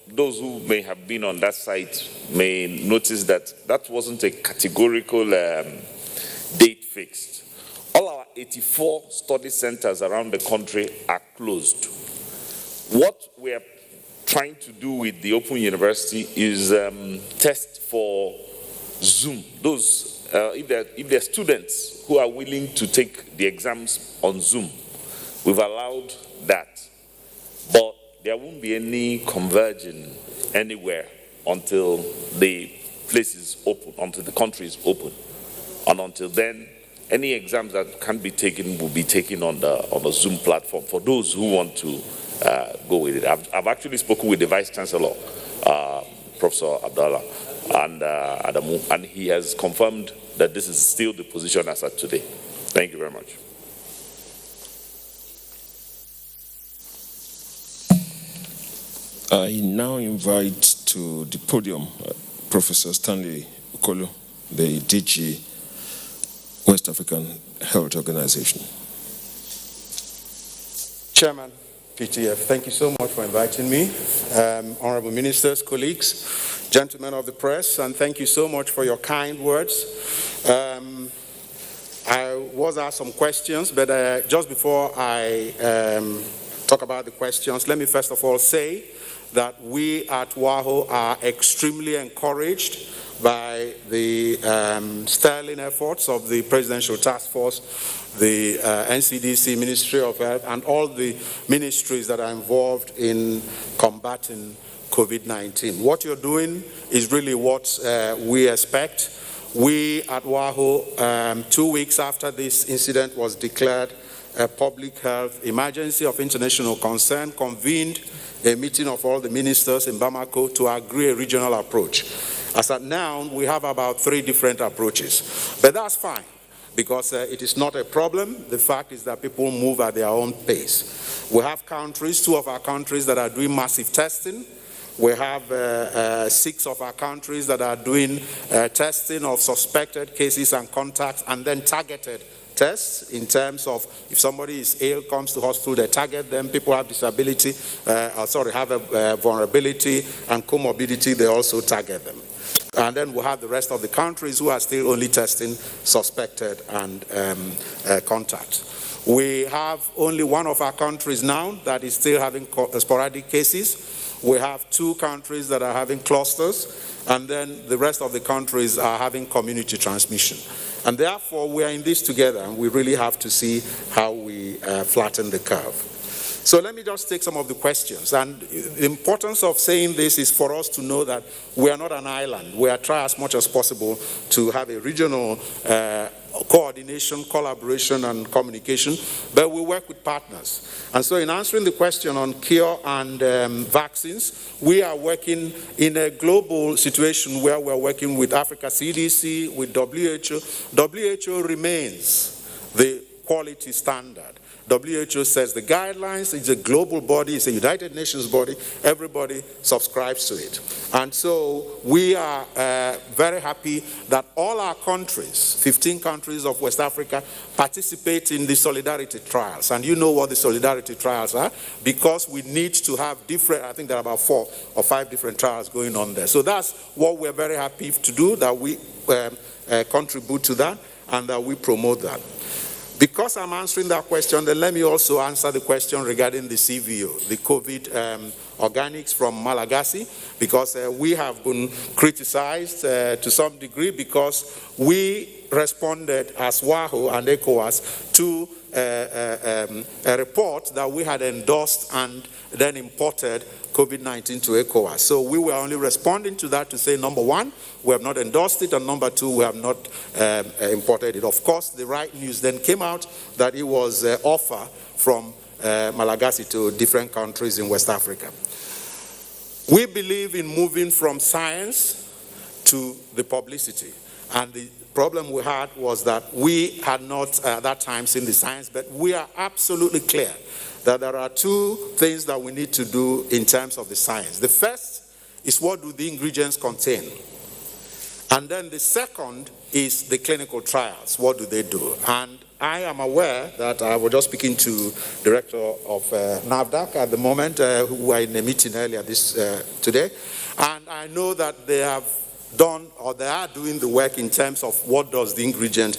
those who may have been on that site may notice that that wasn't a categorical date fixed. All our 84 study centers around the country are closed. What we are trying to do with the Open University is test for Zoom. Those, if there are students who are willing to take the exams on Zoom, we've allowed that. But there won't be any converging anywhere until the place is open, until the country is open. And until then, any exams that can be taken will be taken on the Zoom platform for those who want to go with it. I've actually spoken with the Vice Chancellor, Professor Abdallah, and Adamu, and he has confirmed that this is still the position as of today. Thank you very much. I now invite to the podium Professor Stanley Okolo, the DG West African Health Organization. Chairman, PTF, thank you so much for inviting me. Honorable ministers, colleagues, gentlemen of the press, and thank you so much for your kind words. I was asked some questions, but just before I talk about the questions, let me first of all say that we at WAHO are extremely encouraged by the sterling efforts of the Presidential Task Force, the NCDC, Ministry of Health, and all the ministries that are involved in combating COVID-19. What you're doing is really what we expect. We at WAHO, 2 weeks after this incident was declared a public health emergency of international concern, convened a meeting of all the ministers in Bamako to agree a regional approach. As at now, we have about 3 different approaches, but that's fine because it is not a problem. The fact is that people move at their own pace. We have countries, 2 of our countries that are doing massive testing. We have 6 of our countries that are doing testing of suspected cases and contacts and then targeted tests in terms of if somebody is ill, comes to hospital, they target them. People have disability, have a vulnerability and comorbidity, they also target them. And then we have the rest of the countries who are still only testing suspected and contacts. We have only 1 of our countries now that is still having sporadic cases. We have 2 countries that are having clusters, and then the rest of the countries are having community transmission. And therefore, we are in this together, and we really have to see how we flatten the curve. So let me just take some of the questions. And the importance of saying this is for us to know that we are not an island. We are trying as much as possible to have a regional coordination, collaboration, and communication, but we work with partners. And so in answering the question on cure and vaccines, we are working in a global situation where we're working with Africa CDC, with WHO. WHO remains the quality standard. WHO says the guidelines, it's a global body, it's a United Nations body, everybody subscribes to it. And so we are very happy that all our countries, 15 countries of West Africa, participate in the solidarity trials. And you know what the solidarity trials are, because we need to have different, I think there are about 4 or 5 different trials going on there. So that's what we're very happy to do, that we contribute to that and that we promote that. Because I'm answering that question, then let me also answer the question regarding the CVO, the COVID organics from Malagasy, because we have been criticized to some degree because we responded as WAHO and ECOWAS to a report that we had endorsed and then imported COVID-19 to ECOWAS. So we were only responding to that to say, number 1, we have not endorsed it, and number 2, we have not imported it. Of course, the right news then came out that it was an offer from Malagasy to different countries in West Africa. We believe in moving from science to the publicity. And the problem we had was that we had not at that time seen the science, but we are absolutely clear that there are 2 things that we need to do in terms of the science. The first is, what do the ingredients contain? And then the second is the clinical trials. What do they do? And I am aware that I was just speaking to the director of NAFDAC at the moment, who were in a meeting earlier today, and I know that they have done, or they are doing the work in terms of what does the ingredient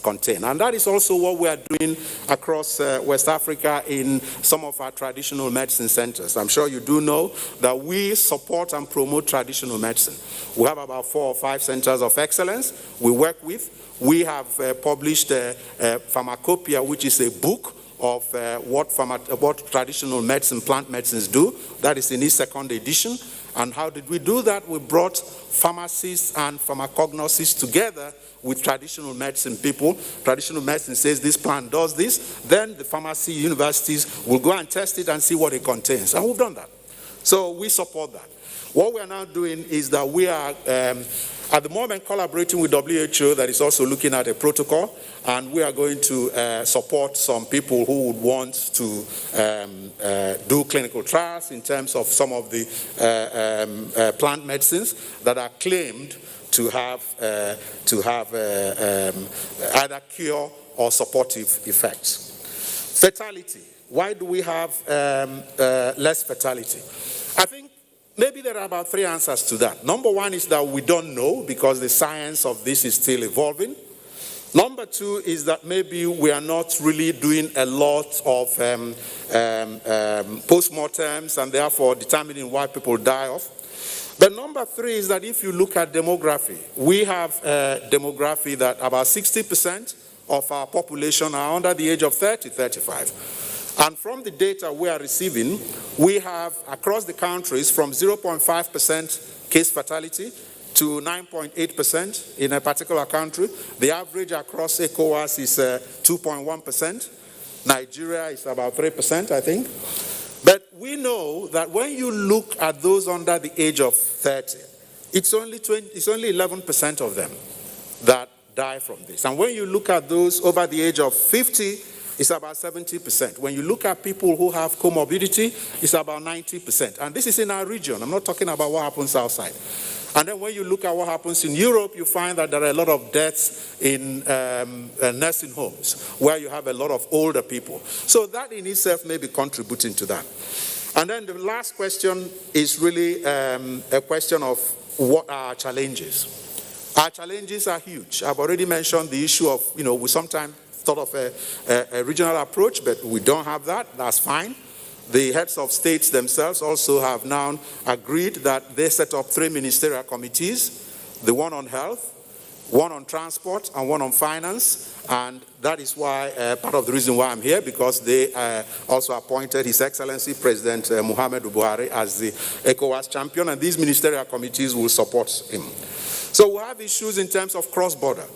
contain. And that is also what we are doing across West Africa in some of our traditional medicine centers. I'm sure you do know that we support and promote traditional medicine. We have about 4 or 5 centers of excellence we work with. We have published Pharmacopoeia, which is a book of what traditional medicine, plant medicines do. That is in its 2nd edition. And how did we do that? We brought pharmacists and pharmacognostics together with traditional medicine people. Traditional medicine says this plant does this. Then the pharmacy universities will go and test it and see what it contains. And we've done that. So we support that. What we are now doing is that we are, at the moment, collaborating with WHO that is also looking at a protocol, and we are going to support some people who would want to do clinical trials in terms of some of the plant medicines that are claimed to have either cure or supportive effects. Fatality. Why do we have less fatality? I think maybe there are about 3 answers to that. Number 1 is that we don't know because the science of this is still evolving. Number 2 is that maybe we are not really doing a lot of postmortems and therefore determining why people die off. But number 3 is that if you look at demography, we have a demography that about 60% of our population are under the age of 30, 35. And from the data we are receiving, we have across the countries from 0.5% case fatality to 9.8% in a particular country. The average across ECOWAS is 2.1%. Nigeria is about 3%, I think. But we know that when you look at those under the age of 30, it's only 11% of them that die from this. And when you look at those over the age of 50, it's about 70%. When you look at people who have comorbidity, it's about 90%. And this is in our region. I'm not talking about what happens outside. And then when you look at what happens in Europe, you find that there are a lot of deaths in nursing homes where you have a lot of older people. So that in itself may be contributing to that. And then the last question is really a question of what are our challenges. Our challenges are huge. I've already mentioned the issue of, we sometimes thought of a regional approach, but we don't have that. That's fine. The heads of states themselves also have now agreed that they set up 3 ministerial committees, the one on health, one on transport, and one on finance. And that is why, part of the reason why I'm here, because they also appointed His Excellency President Muhammadu Buhari as the ECOWAS champion, and these ministerial committees will support him. So we have issues in terms of cross-border.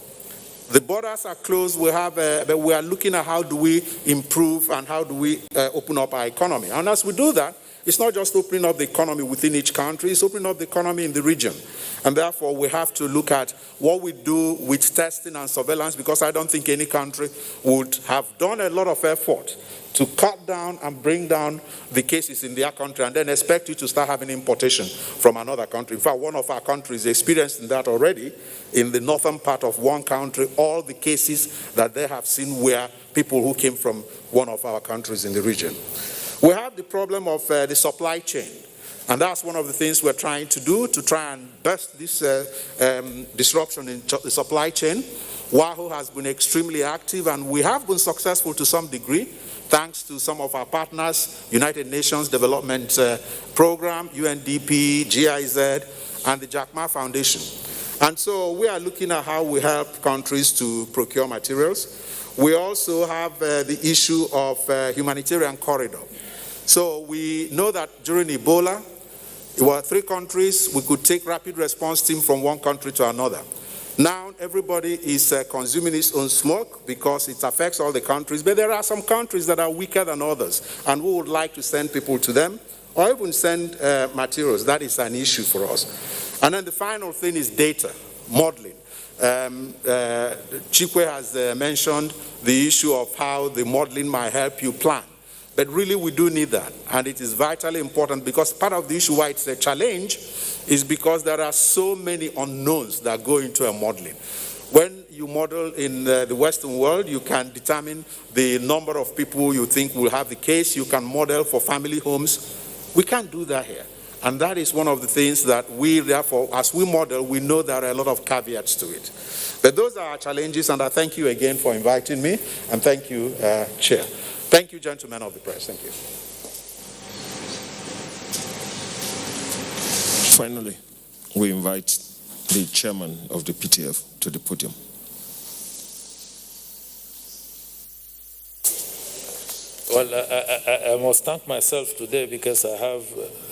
The borders are closed. But we are looking at how do we improve and how do we open up our economy. And as we do that, it's not just opening up the economy within each country, it's opening up the economy in the region. And therefore, we have to look at what we do with testing and surveillance, because I don't think any country would have done a lot of effort to cut down and bring down the cases in their country and then expect you to start having importation from another country. In fact, one of our countries experienced that already. In the northern part of one country, all the cases that they have seen were people who came from one of our countries in the region. We have the problem of the supply chain. And that's one of the things we're trying to do to try and burst this disruption in the supply chain. WAHO has been extremely active, and we have been successful to some degree, thanks to some of our partners, United Nations Development Program, UNDP, GIZ, and the Jack Ma Foundation. And so we are looking at how we help countries to procure materials. We also have the issue of humanitarian corridor. So we know that during Ebola, there were 3 countries, we could take rapid response team from one country to another. Now everybody is consuming its own smoke because it affects all the countries, but there are some countries that are weaker than others, and we would like to send people to them or even send materials. That is an issue for us. And then the final thing is data, modeling. Chikwe has mentioned the issue of how the modeling might help you plan. But really we do need that, and it is vitally important, because part of the issue why it's a challenge is because there are so many unknowns that go into a modeling. When you model in the Western world, you can determine the number of people you think will have the case. You can model for family homes. We can't do that here. And that is one of the things that we, therefore, as we model, we know there are a lot of caveats to it. But those are our challenges, and I thank you again for inviting me, and thank you, Chair. Thank you, gentlemen of the press. Thank you. Finally, we invite the chairman of the PTF to the podium. Well, I must thank myself today because I have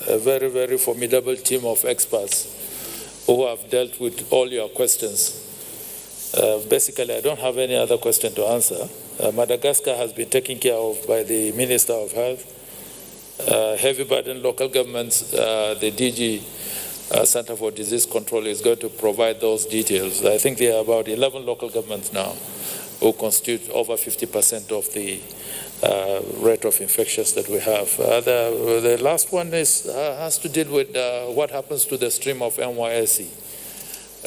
a very, very formidable team of experts who have dealt with all your questions. Basically, I don't have any other question to answer. Madagascar has been taken care of by the Minister of Health. Heavy burden local governments, the DG Center for Disease Control is going to provide those details. I think there are about 11 local governments now who constitute over 50% of the rate of infections that we have. The last one has to deal with what happens to the stream of NYSC.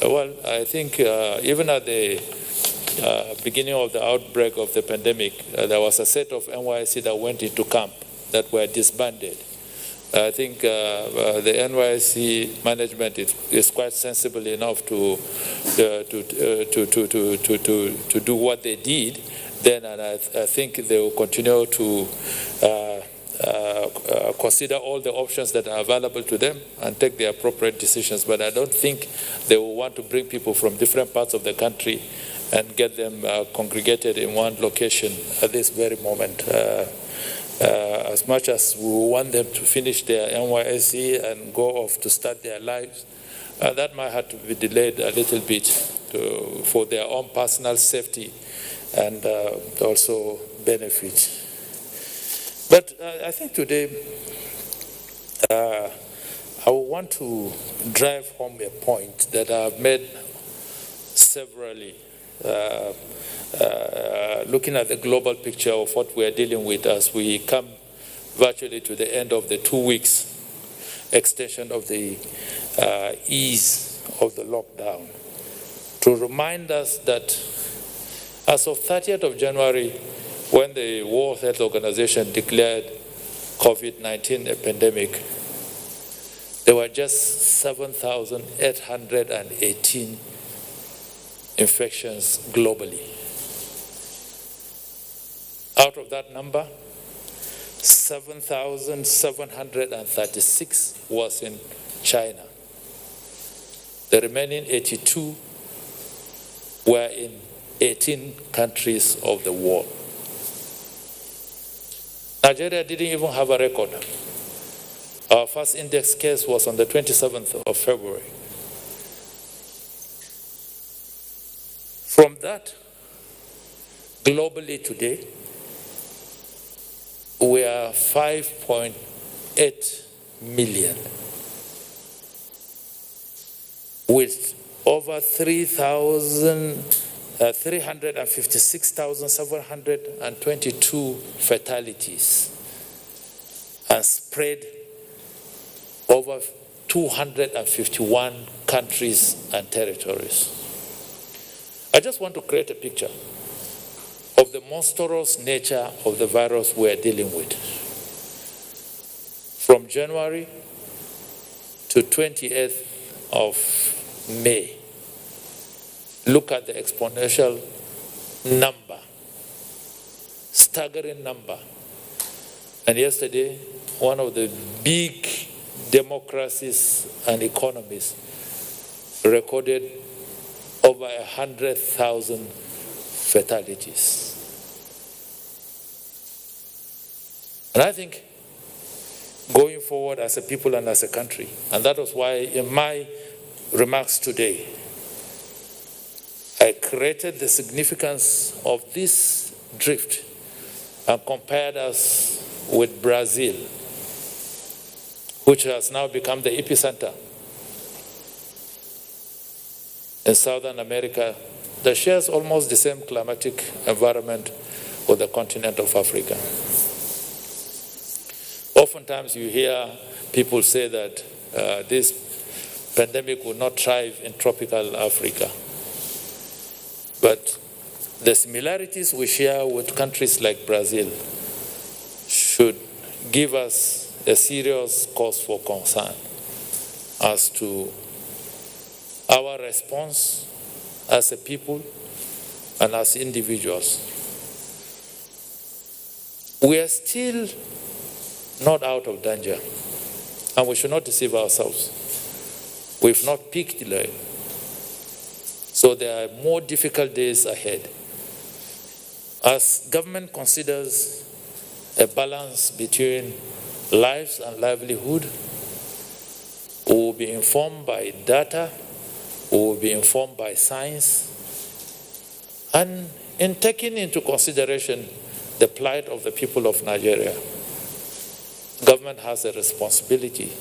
Well, I think even at the beginning of the outbreak of the pandemic, there was a set of NYSC that went into camp that were disbanded. I think the NYSC management is quite sensible enough to do what they did then, and I think they will continue to consider all the options that are available to them and take the appropriate decisions. But I don't think they will want to bring people from different parts of the country and get them congregated in one location at this very moment. As much as we want them to finish their NYSC and go off to start their lives, that might have to be delayed a little bit for their own personal safety and also benefit. But I think today I want to drive home a point that I've made severally, looking at the global picture of what we are dealing with as we come virtually to the end of the 2 weeks extension of the ease of the lockdown, to remind us that as of 30th of January, when the World Health Organization declared COVID-19 a pandemic, there were just 7,818 infections globally. Out of that number, 7,736 was in China. The remaining 82 were in 18 countries of the world. Nigeria didn't even have a record. Our first index case was on the 27th of February. From that, globally today, we are 5.8 million, with over 356,722 fatalities, and spread over 251 countries and territories. I just want to create a picture of the monstrous nature of the virus we are dealing with. From January to 28th of May, look at the exponential number, staggering number. And yesterday, one of the big democracies and economies recorded over 100,000 fatalities. And I think going forward as a people and as a country, and that was why in my remarks today, I created the significance of this drift and compared us with Brazil, which has now become the epicenter in Southern America that shares almost the same climatic environment with the continent of Africa. Oftentimes you hear people say that this pandemic will not thrive in tropical Africa. But the similarities we share with countries like Brazil should give us a serious cause for concern as to our response as a people and as individuals. We are still not out of danger, and we should not deceive ourselves. We've not peaked yet. So there are more difficult days ahead. As government considers a balance between lives and livelihood. We will be informed by data, we will be informed by science, and in taking into consideration the plight of the people of Nigeria, government has a responsibility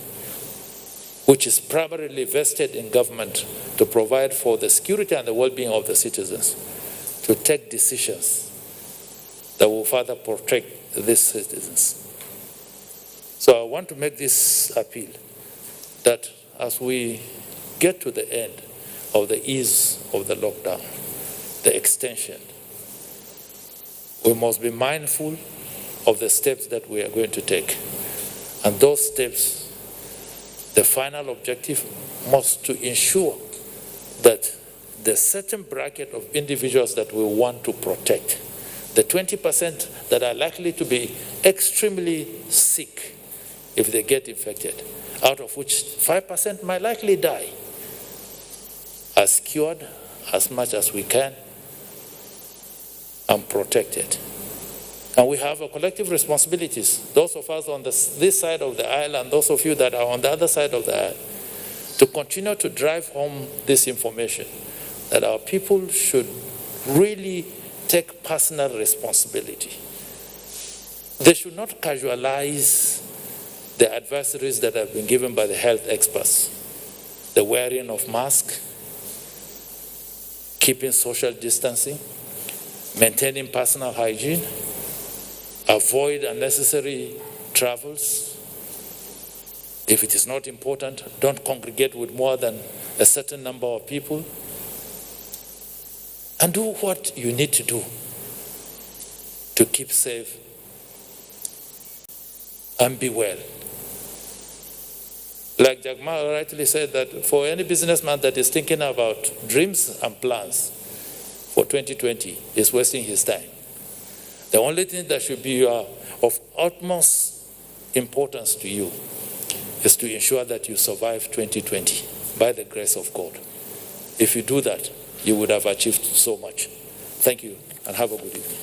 which is primarily vested in government to provide for the security and the well-being of the citizens, to take decisions that will further protect these citizens. So I want to make this appeal that as we get to the end of the ease of the lockdown, the extension, we must be mindful of the steps that we are going to take. And those steps, the final objective must to ensure that the certain bracket of individuals that we want to protect, the 20% that are likely to be extremely sick if they get infected, out of which 5% might likely die, are secured as much as we can and protected. And we have a collective responsibilities, those of us on this side of the aisle and those of you that are on the other side of the aisle, to continue to drive home this information that our people should really take personal responsibility. They should not casualize the advisories that have been given by the health experts, the wearing of masks, keeping social distancing, maintaining personal hygiene, avoid unnecessary travels. If it is not important, don't congregate with more than a certain number of people. And do what you need to do to keep safe and be well. Like Jack Ma rightly said, that for any businessman that is thinking about dreams and plans for 2020 is wasting his time. The only thing that should be of utmost importance to you is to ensure that you survive 2020 by the grace of God. If you do that, you would have achieved so much. Thank you, and have a good evening.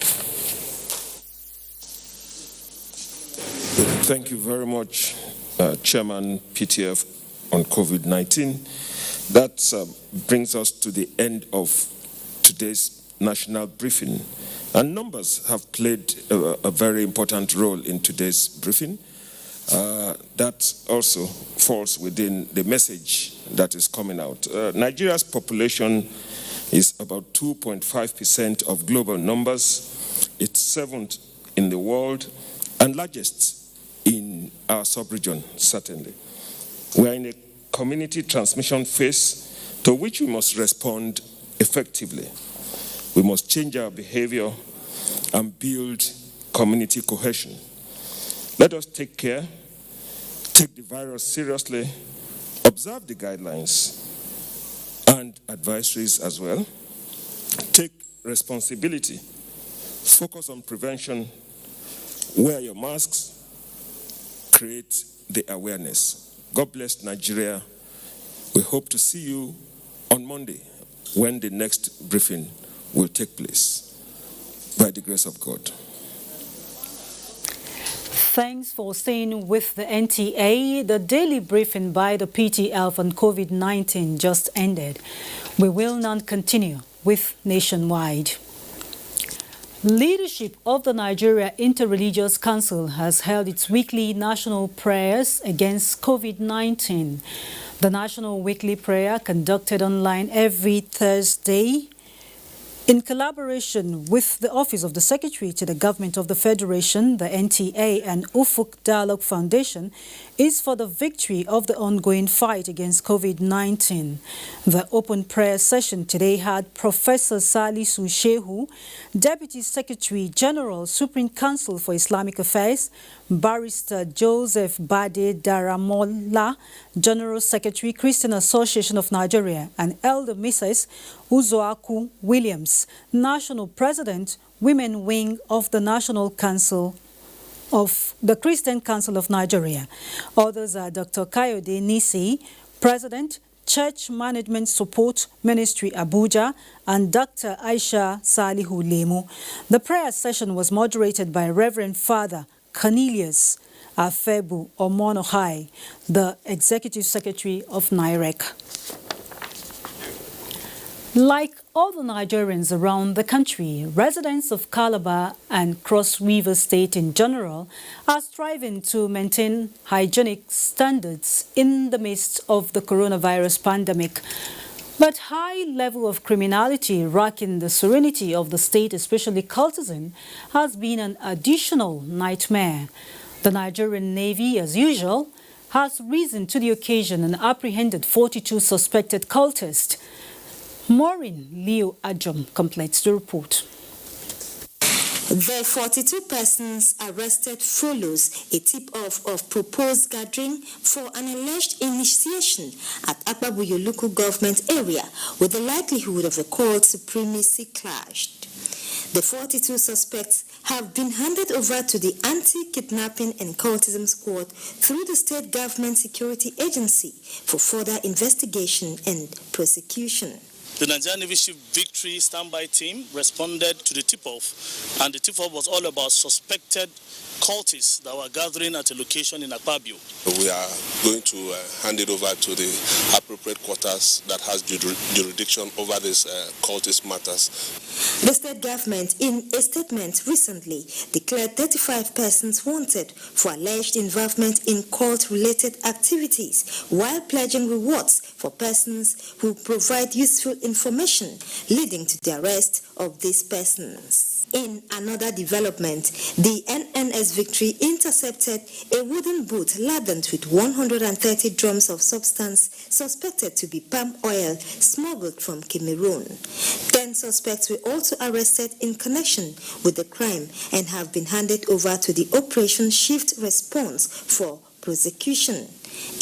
Thank you very much, Chairman PTF on COVID-19. That brings us to the end of today's national briefing. And numbers have played a very important role in today's briefing. That also falls within the message that is coming out. Nigeria's population is about 2.5% of global numbers. It's seventh in the world and largest in our sub-region, certainly. We are in a community transmission phase to which we must respond effectively. We must change our behavior and build community cohesion. Let us take care, take the virus seriously, observe the guidelines and advisories as well, take responsibility, focus on prevention, wear your masks, create the awareness. God bless Nigeria. We hope to see you on Monday when the next briefing will take place, by the grace of God. Thanks for staying with the NTA. The daily briefing by the PTF on COVID-19 just ended. We will now continue with Nationwide. Leadership of the Nigeria Interreligious Council has held its weekly national prayers against COVID-19. The national weekly prayer, conducted online every Thursday, in collaboration with the Office of the Secretary to the Government of the Federation, the NTA, and Ufuk Dialogue Foundation, is for the victory of the ongoing fight against COVID-19. The open prayer session today had Professor Salisu Shehu, Deputy Secretary General, Supreme Council for Islamic Affairs, Barrister Joseph Bade Daramola, General Secretary, Christian Association of Nigeria, and Elder Mrs. Uzoaku Williams, National President, Women Wing of the National Council of the Christian Council of Nigeria. Others are Dr. Kayode Nisi, President, Church Management Support Ministry, Abuja, and Dr. Aisha Salihu Lemu. The prayer session was moderated by Reverend Father Cornelius Afebu Omonohai, the Executive Secretary of NIREC. Like all the Nigerians around the country, residents of Calabar and Cross River State in general are striving to maintain hygienic standards in the midst of the coronavirus pandemic. But high level of criminality racking the serenity of the state, especially cultism, has been an additional nightmare. The Nigerian Navy, as usual, has risen to the occasion and apprehended 42 suspected cultists. Maureen Leo Ajom completes the report. The 42 persons arrested follows a tip-off of proposed gathering for an alleged initiation at Akpabuyo local government area, with the likelihood of a court supremacy clashed. The 42 suspects have been handed over to the Anti-Kidnapping and Cultism Squad through the State Government Security Agency for further investigation and prosecution. The Nigerian Navy Ship Victory standby team responded to the tip-off, and the tip-off was all about suspected cultists that were gathering at a location in Akpabio. We are going to hand it over to the appropriate quarters that has jurisdiction over these cultist matters. The state government, in a statement recently, declared 35 persons wanted for alleged involvement in cult-related activities, while pledging rewards for persons who provide useful information, leading to the arrest of these persons. In another development, the NNS Victory intercepted a wooden boat laden with 130 drums of substance suspected to be palm oil smuggled from Cameroon. 10 suspects were also arrested in connection with the crime and have been handed over to the Operation Shift Response for prosecution.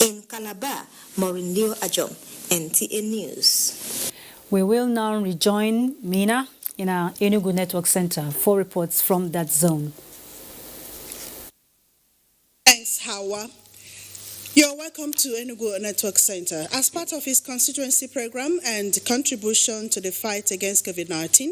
In Calabar, Maureen Leo Ajom, NTA News. We will now rejoin Mina in our Enugu Network Center for reports from that zone. Thanks, Hawa. You're welcome to Enugu Network Center. As part of his constituency program and contribution to the fight against COVID-19,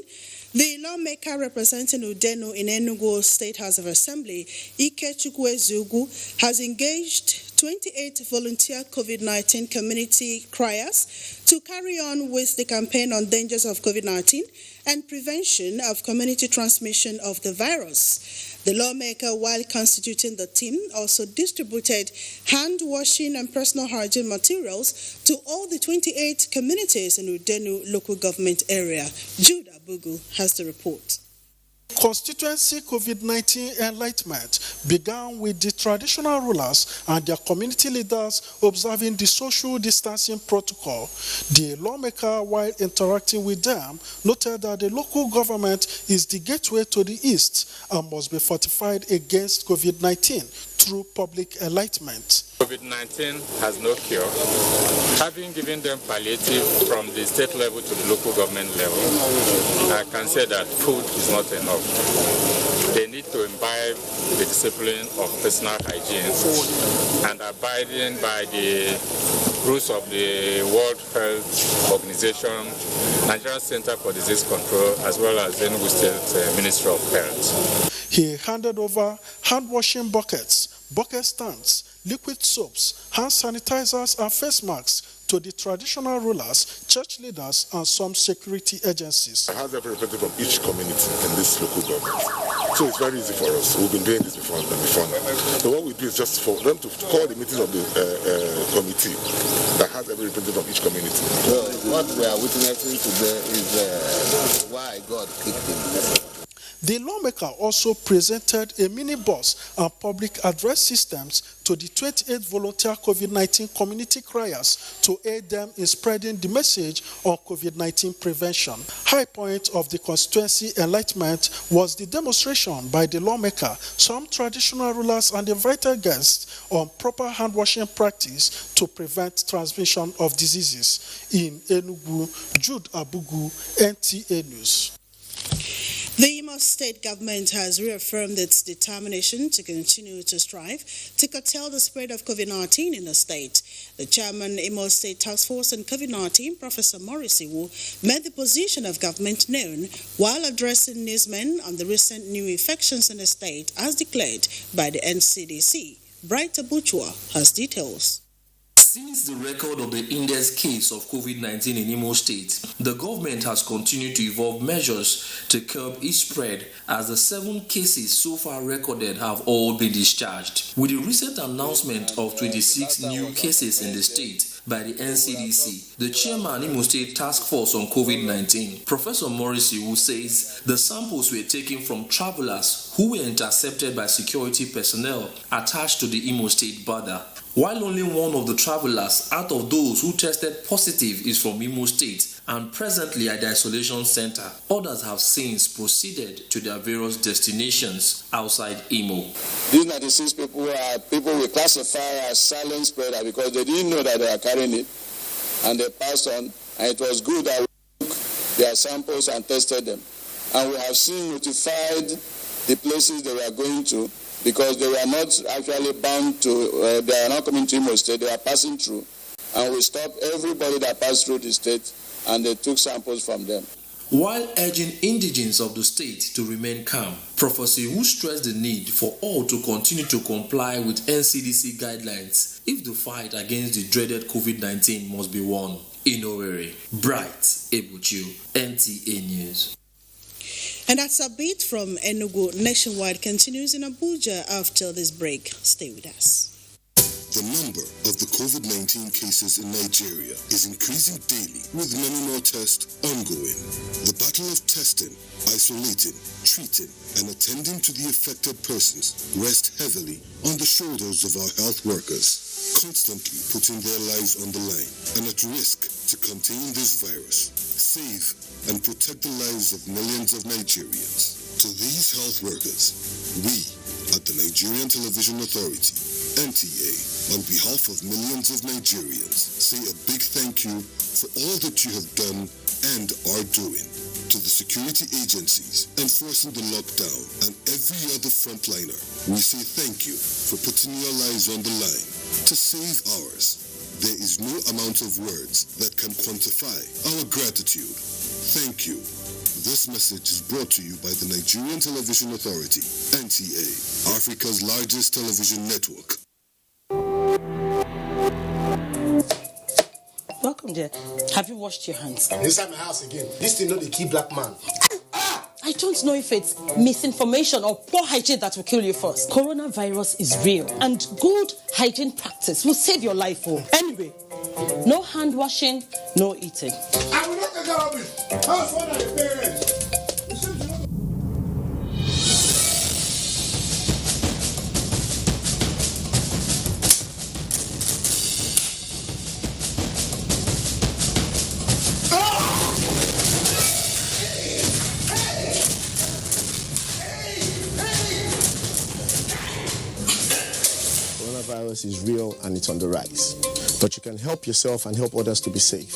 the lawmaker representing Udenu in Enugu State House of Assembly, Ikechukwu Ezugu, has engaged 28 volunteer COVID-19 community criers to carry on with the campaign on dangers of COVID-19 and prevention of community transmission of the virus. The lawmaker, while constituting the team, also distributed hand washing and personal hygiene materials to all the 28 communities in Udenu local government area. Jude Abugu has the report. Constituency COVID-19 enlightenment began with the traditional rulers and their community leaders observing the social distancing protocol. The lawmaker, while interacting with them, noted that the local government is the gateway to the East and must be fortified against COVID-19 through public enlightenment. COVID-19 has no cure. Having given them palliative from the state level to the local government level, I can say that food is not enough. They need to imbibe the discipline of personal hygiene and abiding by the rules of the World Health Organization, Nigerian Center for Disease Control, as well as the Enugu State Ministry of Health. He handed over hand washing buckets, bucket stands, liquid soaps, hand sanitizers, and face masks to the traditional rulers, church leaders, and some security agencies. I have a representative from each community in this local government. So it's very easy for us. We've been doing this before now. So what we do is just for them to call the meeting of the committee that has every representative from each community. Well, what we are witnessing today is why God kicked him. The lawmaker also presented a minibus and public address systems to the 28 volunteer COVID-19 community criers to aid them in spreading the message on COVID-19 prevention. High point of the constituency enlightenment was the demonstration by the lawmaker, some traditional rulers and invited guests on proper hand washing practice to prevent transmission of diseases. In Enugu, Jude Abugu, NTA News. The Imo State government has reaffirmed its determination to continue to strive to curtail the spread of COVID-19 in the state. The chairman, Imo State Task Force on COVID-19, Professor Maurice Iwu, made the position of government known while addressing newsmen on the recent new infections in the state as declared by the NCDC. Bright Abuchua has details. Since the record of the index case of COVID-19 in Imo State, the government has continued to evolve measures to curb its spread as the 7 cases so far recorded have all been discharged. With the recent announcement of 26 new cases in the state by the NCDC, the chairman Imo State Task Force on COVID-19, Professor Maurice Iwu, says the samples were taken from travelers who were intercepted by security personnel attached to the Imo State border. While only one of the travelers out of those who tested positive is from Imo State and presently at the isolation center, others have since proceeded to their various destinations outside Imo. These 96 people are people we classify as silent spreader because they didn't know that they are carrying it and they passed on, and it was good that we took their samples and tested them. And we have seen notified the places they were going to, because they were not actually bound to, they are not coming to Imo State, they are passing through. And we stopped everybody that passed through the state and they took samples from them. While urging indigents of the state to remain calm, Professor Iwu stressed the need for all to continue to comply with NCDC guidelines if the fight against the dreaded COVID-19 must be won. In Owerri, Bright Ebuchu, NTA News. And that's a bit from Enugu. Nationwide continues in Abuja after this break. Stay with us. The number of the COVID-19 cases in Nigeria is increasing daily, with many more tests ongoing. The battle of testing, isolating, treating, and attending to the affected persons rests heavily on the shoulders of our health workers, constantly putting their lives on the line and at risk to contain this virus, save and protect the lives of millions of Nigerians. To these health workers, we at the Nigerian Television Authority, NTA, on behalf of millions of Nigerians, say a big thank you for all that you have done and are doing. To the security agencies enforcing the lockdown and every other frontliner, we say thank you for putting your lives on the line to save ours. There is no amount of words that can quantify our gratitude. Thank you. This message is brought to you by the Nigerian Television Authority, NTA, Africa's largest television network. Welcome there. Have you washed your hands? I'm inside my house again. This thing not the key black man. I don't know if it's misinformation or poor hygiene that will kill you first. Coronavirus is real, and good hygiene practice will save your life. Anyway, no hand washing, no eating. I will not take care of it. How's one of the parents? Coronavirus is real and it's on the rise. But you can help yourself and help others to be safe.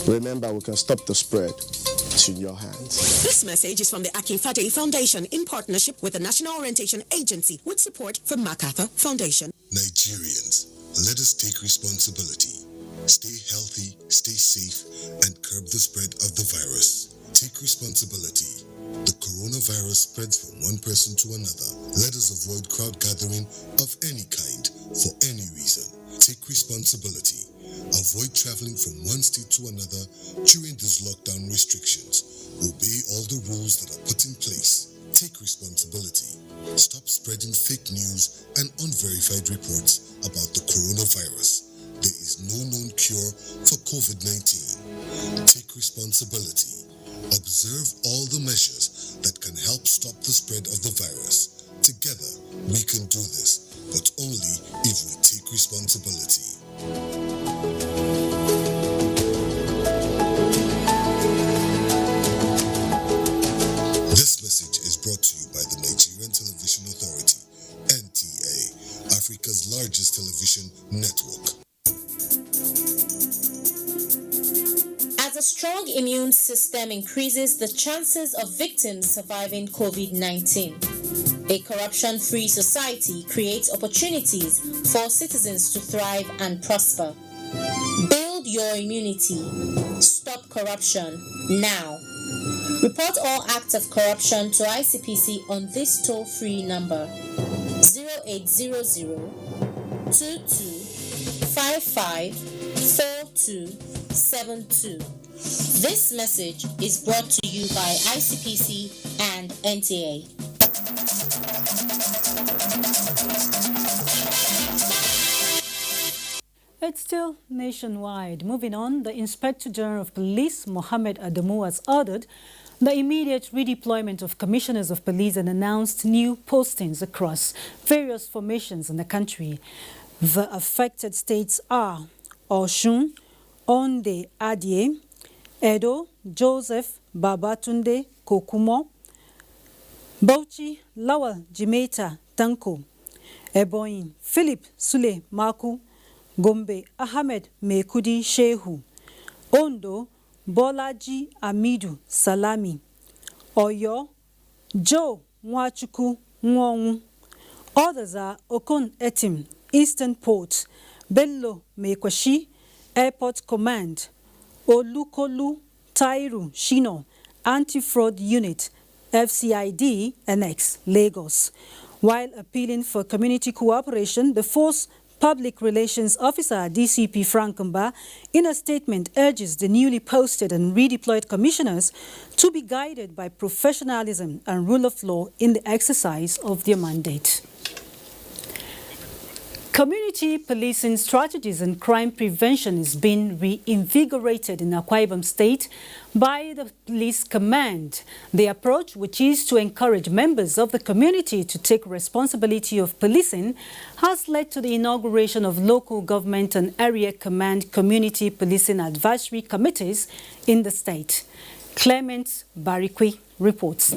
Remember, we can stop the spread. It's in your hands. This message is from the Akinfade Foundation in partnership with the National Orientation Agency with support from MacArthur Foundation. Nigerians, let us take responsibility. Stay healthy, stay safe, and curb the spread of the virus. Take responsibility. The coronavirus spreads from one person to another. Let us avoid crowd gathering of any kind for any reason. Take responsibility. Avoid traveling from one state to another during these lockdown restrictions. Obey all the rules that are put in place. Take responsibility. Stop spreading fake news and unverified reports about the coronavirus. There is no known cure for COVID-19. Take responsibility. Observe all the measures that can help stop the spread of the virus. Together, we can do this, but only if we take responsibility. This message is brought to you by the Nigerian Television Authority, NTA, Africa's largest television network. As a strong immune system increases the chances of victims surviving COVID-19. A corruption-free society creates opportunities for citizens to thrive and prosper. Build your immunity. Stop corruption now. Report all acts of corruption to ICPC on this toll-free number 0800 22 55 4272. This message is brought to you by ICPC and NTA. It's still nationwide. Moving on, the Inspector General of Police, Mohammed Adamu, has ordered the immediate redeployment of commissioners of police and announced new postings across various formations in the country. The affected states are Osun, Onde Adie, Edo, Joseph Babatunde Kokumo, Bauchi, Lawal Jimeta Tanko, Ebonyi, Philip Sule Maku, Gombe, Ahmed Mekudi Shehu, Ondo, Bolaji Amidu Salami, Oyo, Joe Nwachuku Nwonwu. Others are Okon Etim, Eastern Port, Bello Mekwashi, Airport Command, Olukolu Tairu Shino, Anti-Fraud Unit, FCID, NX, Lagos. While appealing for community cooperation, the Force Public Relations Officer, DCP Frank Mba, in a statement urges the newly posted and redeployed commissioners to be guided by professionalism and rule of law in the exercise of their mandate. Community policing strategies and crime prevention is being reinvigorated in Akwa Ibom State by the police command. The approach, which is to encourage members of the community to take responsibility of policing, has led to the inauguration of local government and area command community policing advisory committees in the state. Clement Barikwi reports.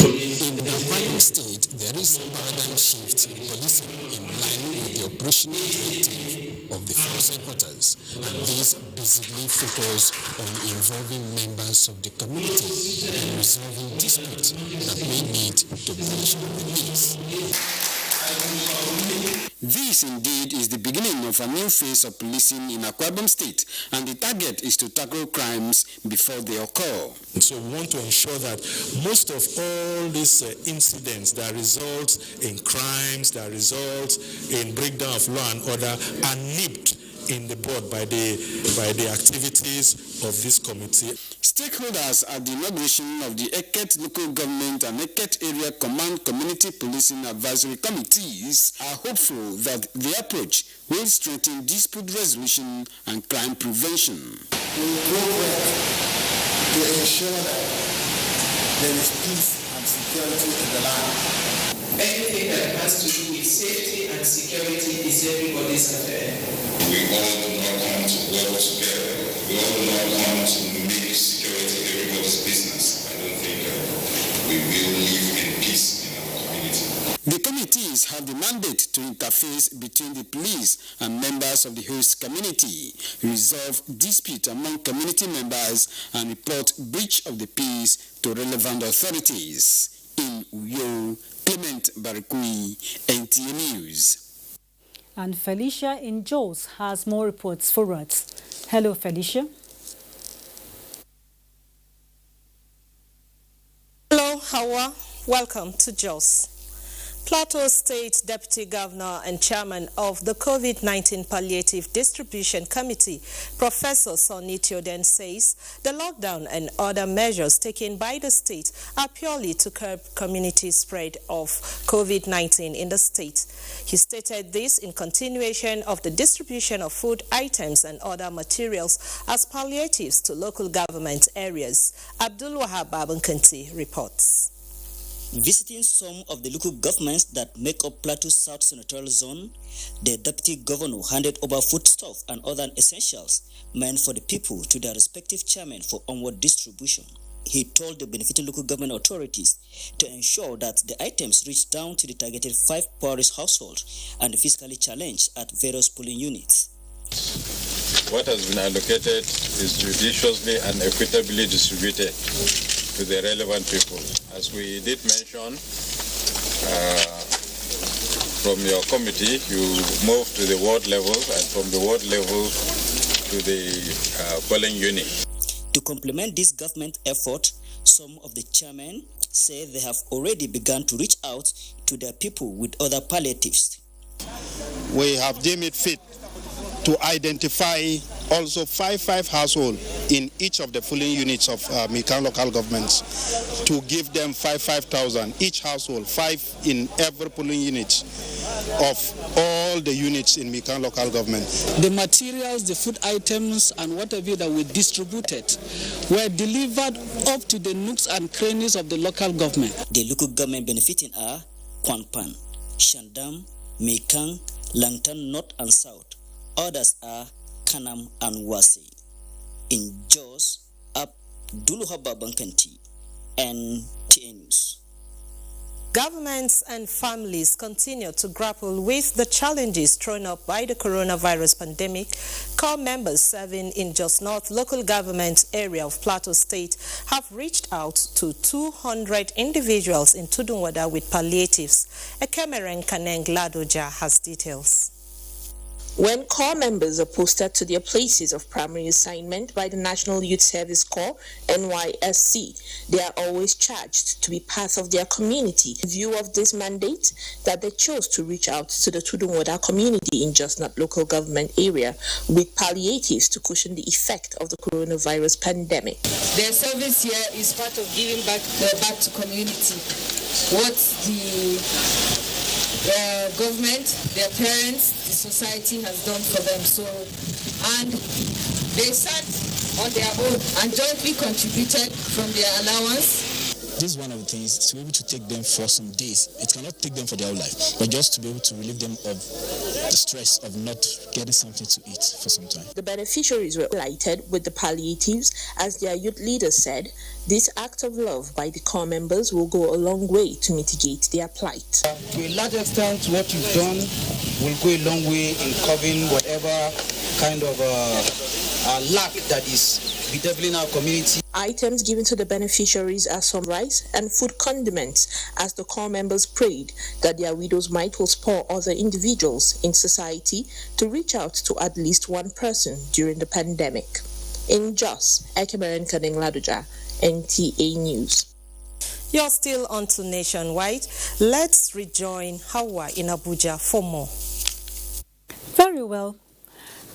In the Akwa Ibom State, there is a paradigm shift in policing in line with the operational directive of the force headquarters, and this basically focuses on involving members of the community in resolving disputes that may lead to breach of the peace. This indeed is the beginning of a new phase of policing in Akwa Ibom State, and the target is to tackle crimes before they occur. So we want to ensure that most of all these incidents that result in crimes, that result in breakdown of law and order are nipped in the bud by the activities of this committee. Stakeholders at the inauguration of the Eket Local Government and Eket Area Command Community Policing Advisory Committees are hopeful that the approach will strengthen dispute resolution and crime prevention. We will work to ensure that there is peace and security in the land. Anything that has to do with safety and security is everybody's affair. We all do not come to work together. We all do not come to make security everybody's business. I don't think we will live in peace in our community. The committees have the mandate to interface between the police and members of the host community, resolve dispute among community members, and report breach of the peace to relevant authorities. In Uyo, Clement Barikui, NTA News. And Felicia in Jos has more reports for us. Hello, Felicia. Hello, Hawa. Welcome to Jos. Plateau State Deputy Governor and Chairman of the COVID-19 Palliative Distribution Committee, Professor Sonny Theoden, says the lockdown and other measures taken by the state are purely to curb community spread of COVID-19 in the state. He stated this in continuation of the distribution of food items and other materials as palliatives to local government areas. Abdul Wahab Babankanti reports. Visiting some of the local governments that make up Plateau South Senatorial Zone, the Deputy Governor handed over foodstuff and other essentials meant for the people to their respective chairmen for onward distribution. He told the benefiting local government authorities to ensure that the items reach down to the targeted 5 poorest households and the physically challenged at various polling units. what has been allocated is judiciously and equitably distributed to the relevant people. As we did mention, from your committee, you move to the ward level, and from the ward level to the polling unit. To complement this government effort, some of the chairmen say they have already begun to reach out to their people with other palliatives. We have deemed it fit to identify also 5 households in each of the polling units of Mikan local governments to give them 5,000 each household, 5 in every polling unit of all the units in Mikan local government. The materials, the food items and whatever that we distributed were delivered up to the nooks and crannies of the local government. The local government benefiting are Kwangpan, Shandam, Mikan, Langtan North and South. Others are Kanam and Wasi. In Jos, Abdulhaba Bankanti, NTA News. Governments and families continue to grapple with the challenges thrown up by the coronavirus pandemic. Corps members serving in Jos North local government area of Plateau State have reached out to 200 individuals in Tudunwada with palliatives. Ekemeren Kaneng Ladoja has details. When Corps members are posted to their places of primary assignment by the National Youth Service Corps, NYSC, they are always charged to be part of their community. In view of this mandate, that they chose to reach out to the Tudunwada community in Jos North local government area with palliatives to cushion the effect of the coronavirus pandemic. Their service here is part of giving back to community. What the government, their parents, the society has done for them. So, and they sat on their own and jointly contributed from their allowance. This is one of the things, to be able to take them for some days. It cannot take them for their whole life, but just to be able to relieve them of the stress of not getting something to eat for some time. The beneficiaries were delighted with the palliatives. As their youth leader said, this act of love by the Corps members will go a long way to mitigate their plight. To a large extent, what you've done will go a long way in covering whatever kind of lack that is bedeviling our community. Items given to the beneficiaries are some rice and food condiments, as the Corps members prayed that their widows might will spur other individuals in society to reach out to at least one person during the pandemic. In Jos, Ekemeren Kaneng Ladoja, NTA News. You're still on to Nationwide. Let's rejoin Hawa in Abuja for more. Very well,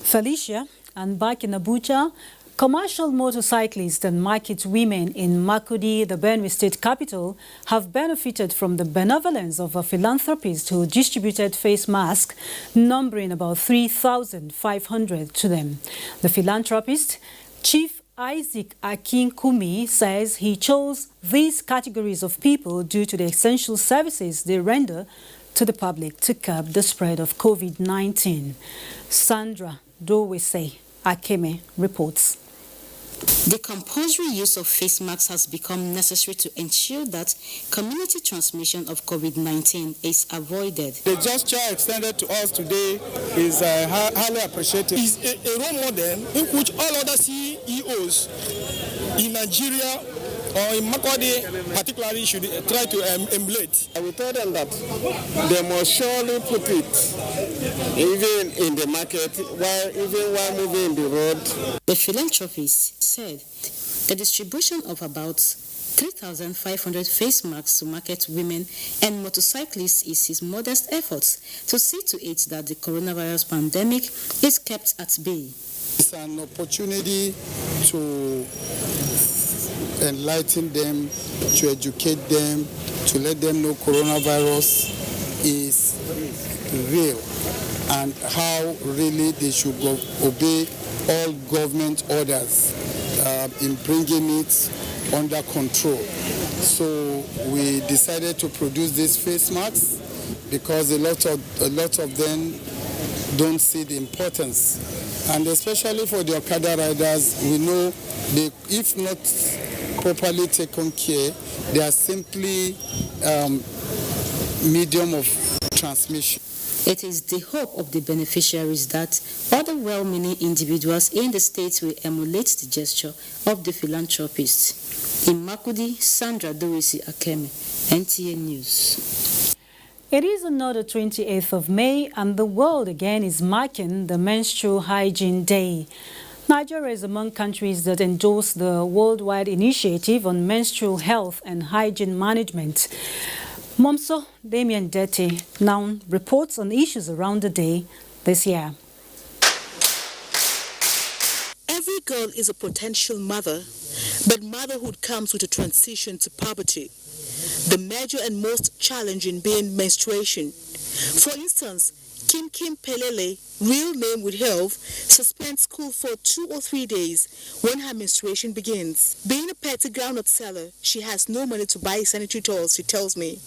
Felicia, and back in Abuja, commercial motorcyclists and market women in Makurdi, the Benue State capital, have benefited from the benevolence of a philanthropist who distributed face masks, numbering about 3,500 to them. The philanthropist, Chief Isaac Akinkumi, says he chose these categories of people due to the essential services they render to the public to curb the spread of COVID-19. Sandra Dowese Akeme reports. The compulsory use of face masks has become necessary to ensure that community transmission of COVID-19 is avoided. The gesture extended to us today is highly appreciated. It's a role model in which all other CEOs in Nigeria or in Makurdi particularly should try to emulate. We told them that they must surely put it even in the market, while moving in the road. The philanthropist said the distribution of about 3,500 face masks to market women and motorcyclists is his modest efforts to see to it that the coronavirus pandemic is kept at bay. It's an opportunity to enlighten them, to educate them, to let them know coronavirus is real and how really they should obey all government orders in bringing it under control. So we decided to produce these face masks because a lot of them don't see the importance. And especially for the Okada riders, we know they, if not properly taken care, they are simply medium of transmission. It is the hope of the beneficiaries that other well-meaning individuals in the state will emulate the gesture of the philanthropists. In Makudi, Sandra Dorisi Akeme, NTA News. It is another 28th of May and the world again is marking the Menstrual Hygiene Day. Nigeria is among countries that endorse the worldwide initiative on menstrual health and hygiene management. Momso Damien Dete now reports on issues around the day this year. Every girl is a potential mother, but motherhood comes with a transition to puberty. The major and most challenging being menstruation. For instance, Kim Pelele, real name withheld, suspends school for 2 or 3 days when her menstruation begins. Being a petty groundnut seller, she has no money to buy sanitary towels, she tells me,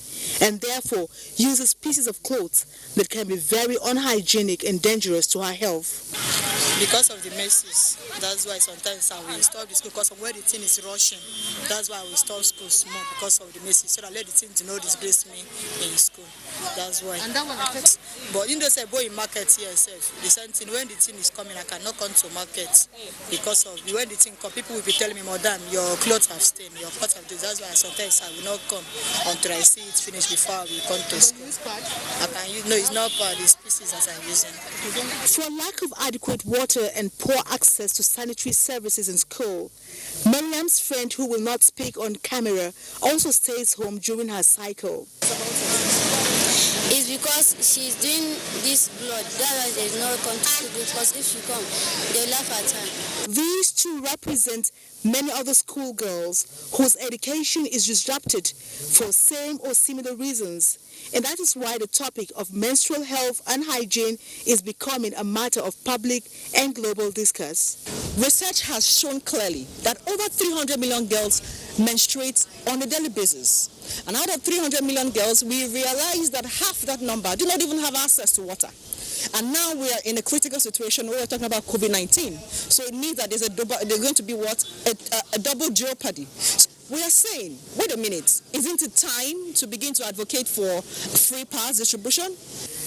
and therefore uses pieces of clothes that can be very unhygienic and dangerous to her health. Because of the messes, that's why sometimes we stop the school because of where the thing is rushing. That's why we stop school small because of the messes, so that let the thing to know disgrace me in school. That's why. And that one affects. But in those boy in market here itself, the same thing when the thing is coming, I cannot come to market because of when the thing come, people will be telling me, Madam, your clothes have stained, your clothes have this. That's why sometimes I will not come until I see it finished before we come to school. I can use no, it's not part of these pieces that I'm using. For lack of adequate water and poor access to sanitary services in school, Mariam's friend, who will not speak on camera, also stays home during her cycle. It's because she's doing this blood. That's why there's no country to do, because if she come, they laugh at her. These two represent many other schoolgirls whose education is disrupted for same or similar reasons. And that is why the topic of menstrual health and hygiene is becoming a matter of public and global discourse. Research has shown clearly that over 300 million girls menstruate on a daily basis. And out of 300 million girls, we realize that half that number do not even have access to water. And now we are in a critical situation where we're talking about COVID-19. So it means that there's going to be a double jeopardy. We are saying, wait a minute, isn't it time to begin to advocate for free pass distribution?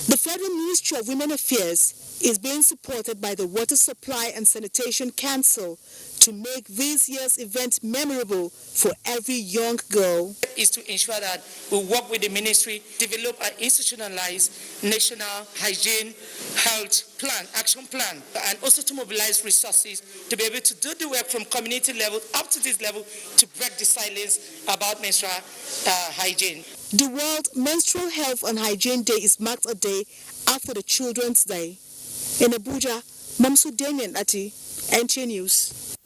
The Federal Ministry of Women Affairs is being supported by the Water Supply and Sanitation Council to make this year's event memorable for every young girl. Is to ensure that we work with the ministry, develop an institutionalized national hygiene health plan, action plan, and also to mobilize resources to be able to do the work from community level up to this level to break the silence about menstrual hygiene. The World Menstrual Health and Hygiene Day is marked a day after the Children's Day. In Abuja, Mamsu Damien Ati, NTA News.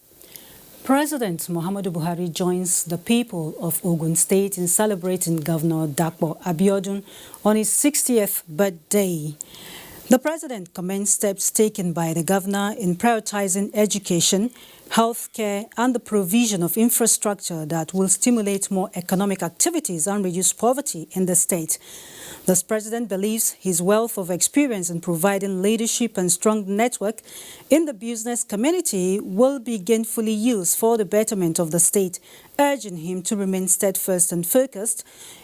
President Muhammadu Buhari joins the people of Ogun State in celebrating Governor Dapo Abiodun on his 60th birthday. The president commends steps taken by the governor in prioritizing education, healthcare, and the provision of infrastructure that will stimulate more economic activities and reduce poverty in the state. This president believes his wealth of experience in providing leadership and strong network in the business community will be gainfully used for the betterment of the state, urging him to remain steadfast and focused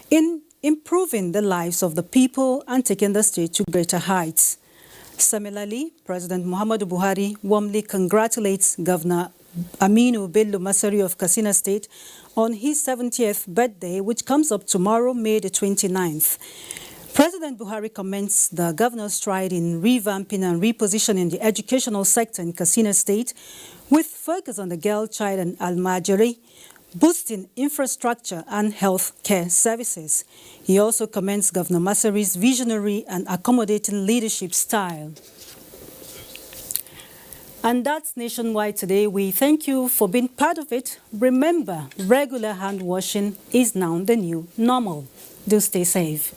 in improving the lives of the people and taking the state to greater heights. Similarly, President Muhammadu Buhari warmly congratulates Governor Aminu Bello Masari of Katsina State on his 70th birthday, which comes up tomorrow, May the 29th. President Buhari commends the governor's stride in revamping and repositioning the educational sector in Katsina State, with focus on the girl child and Almajiri, boosting infrastructure and health care services. He also commends Governor Masari's visionary and accommodating leadership style. And that's Nationwide today. We thank you for being part of it. Remember, regular hand washing is now the new normal. Do stay safe.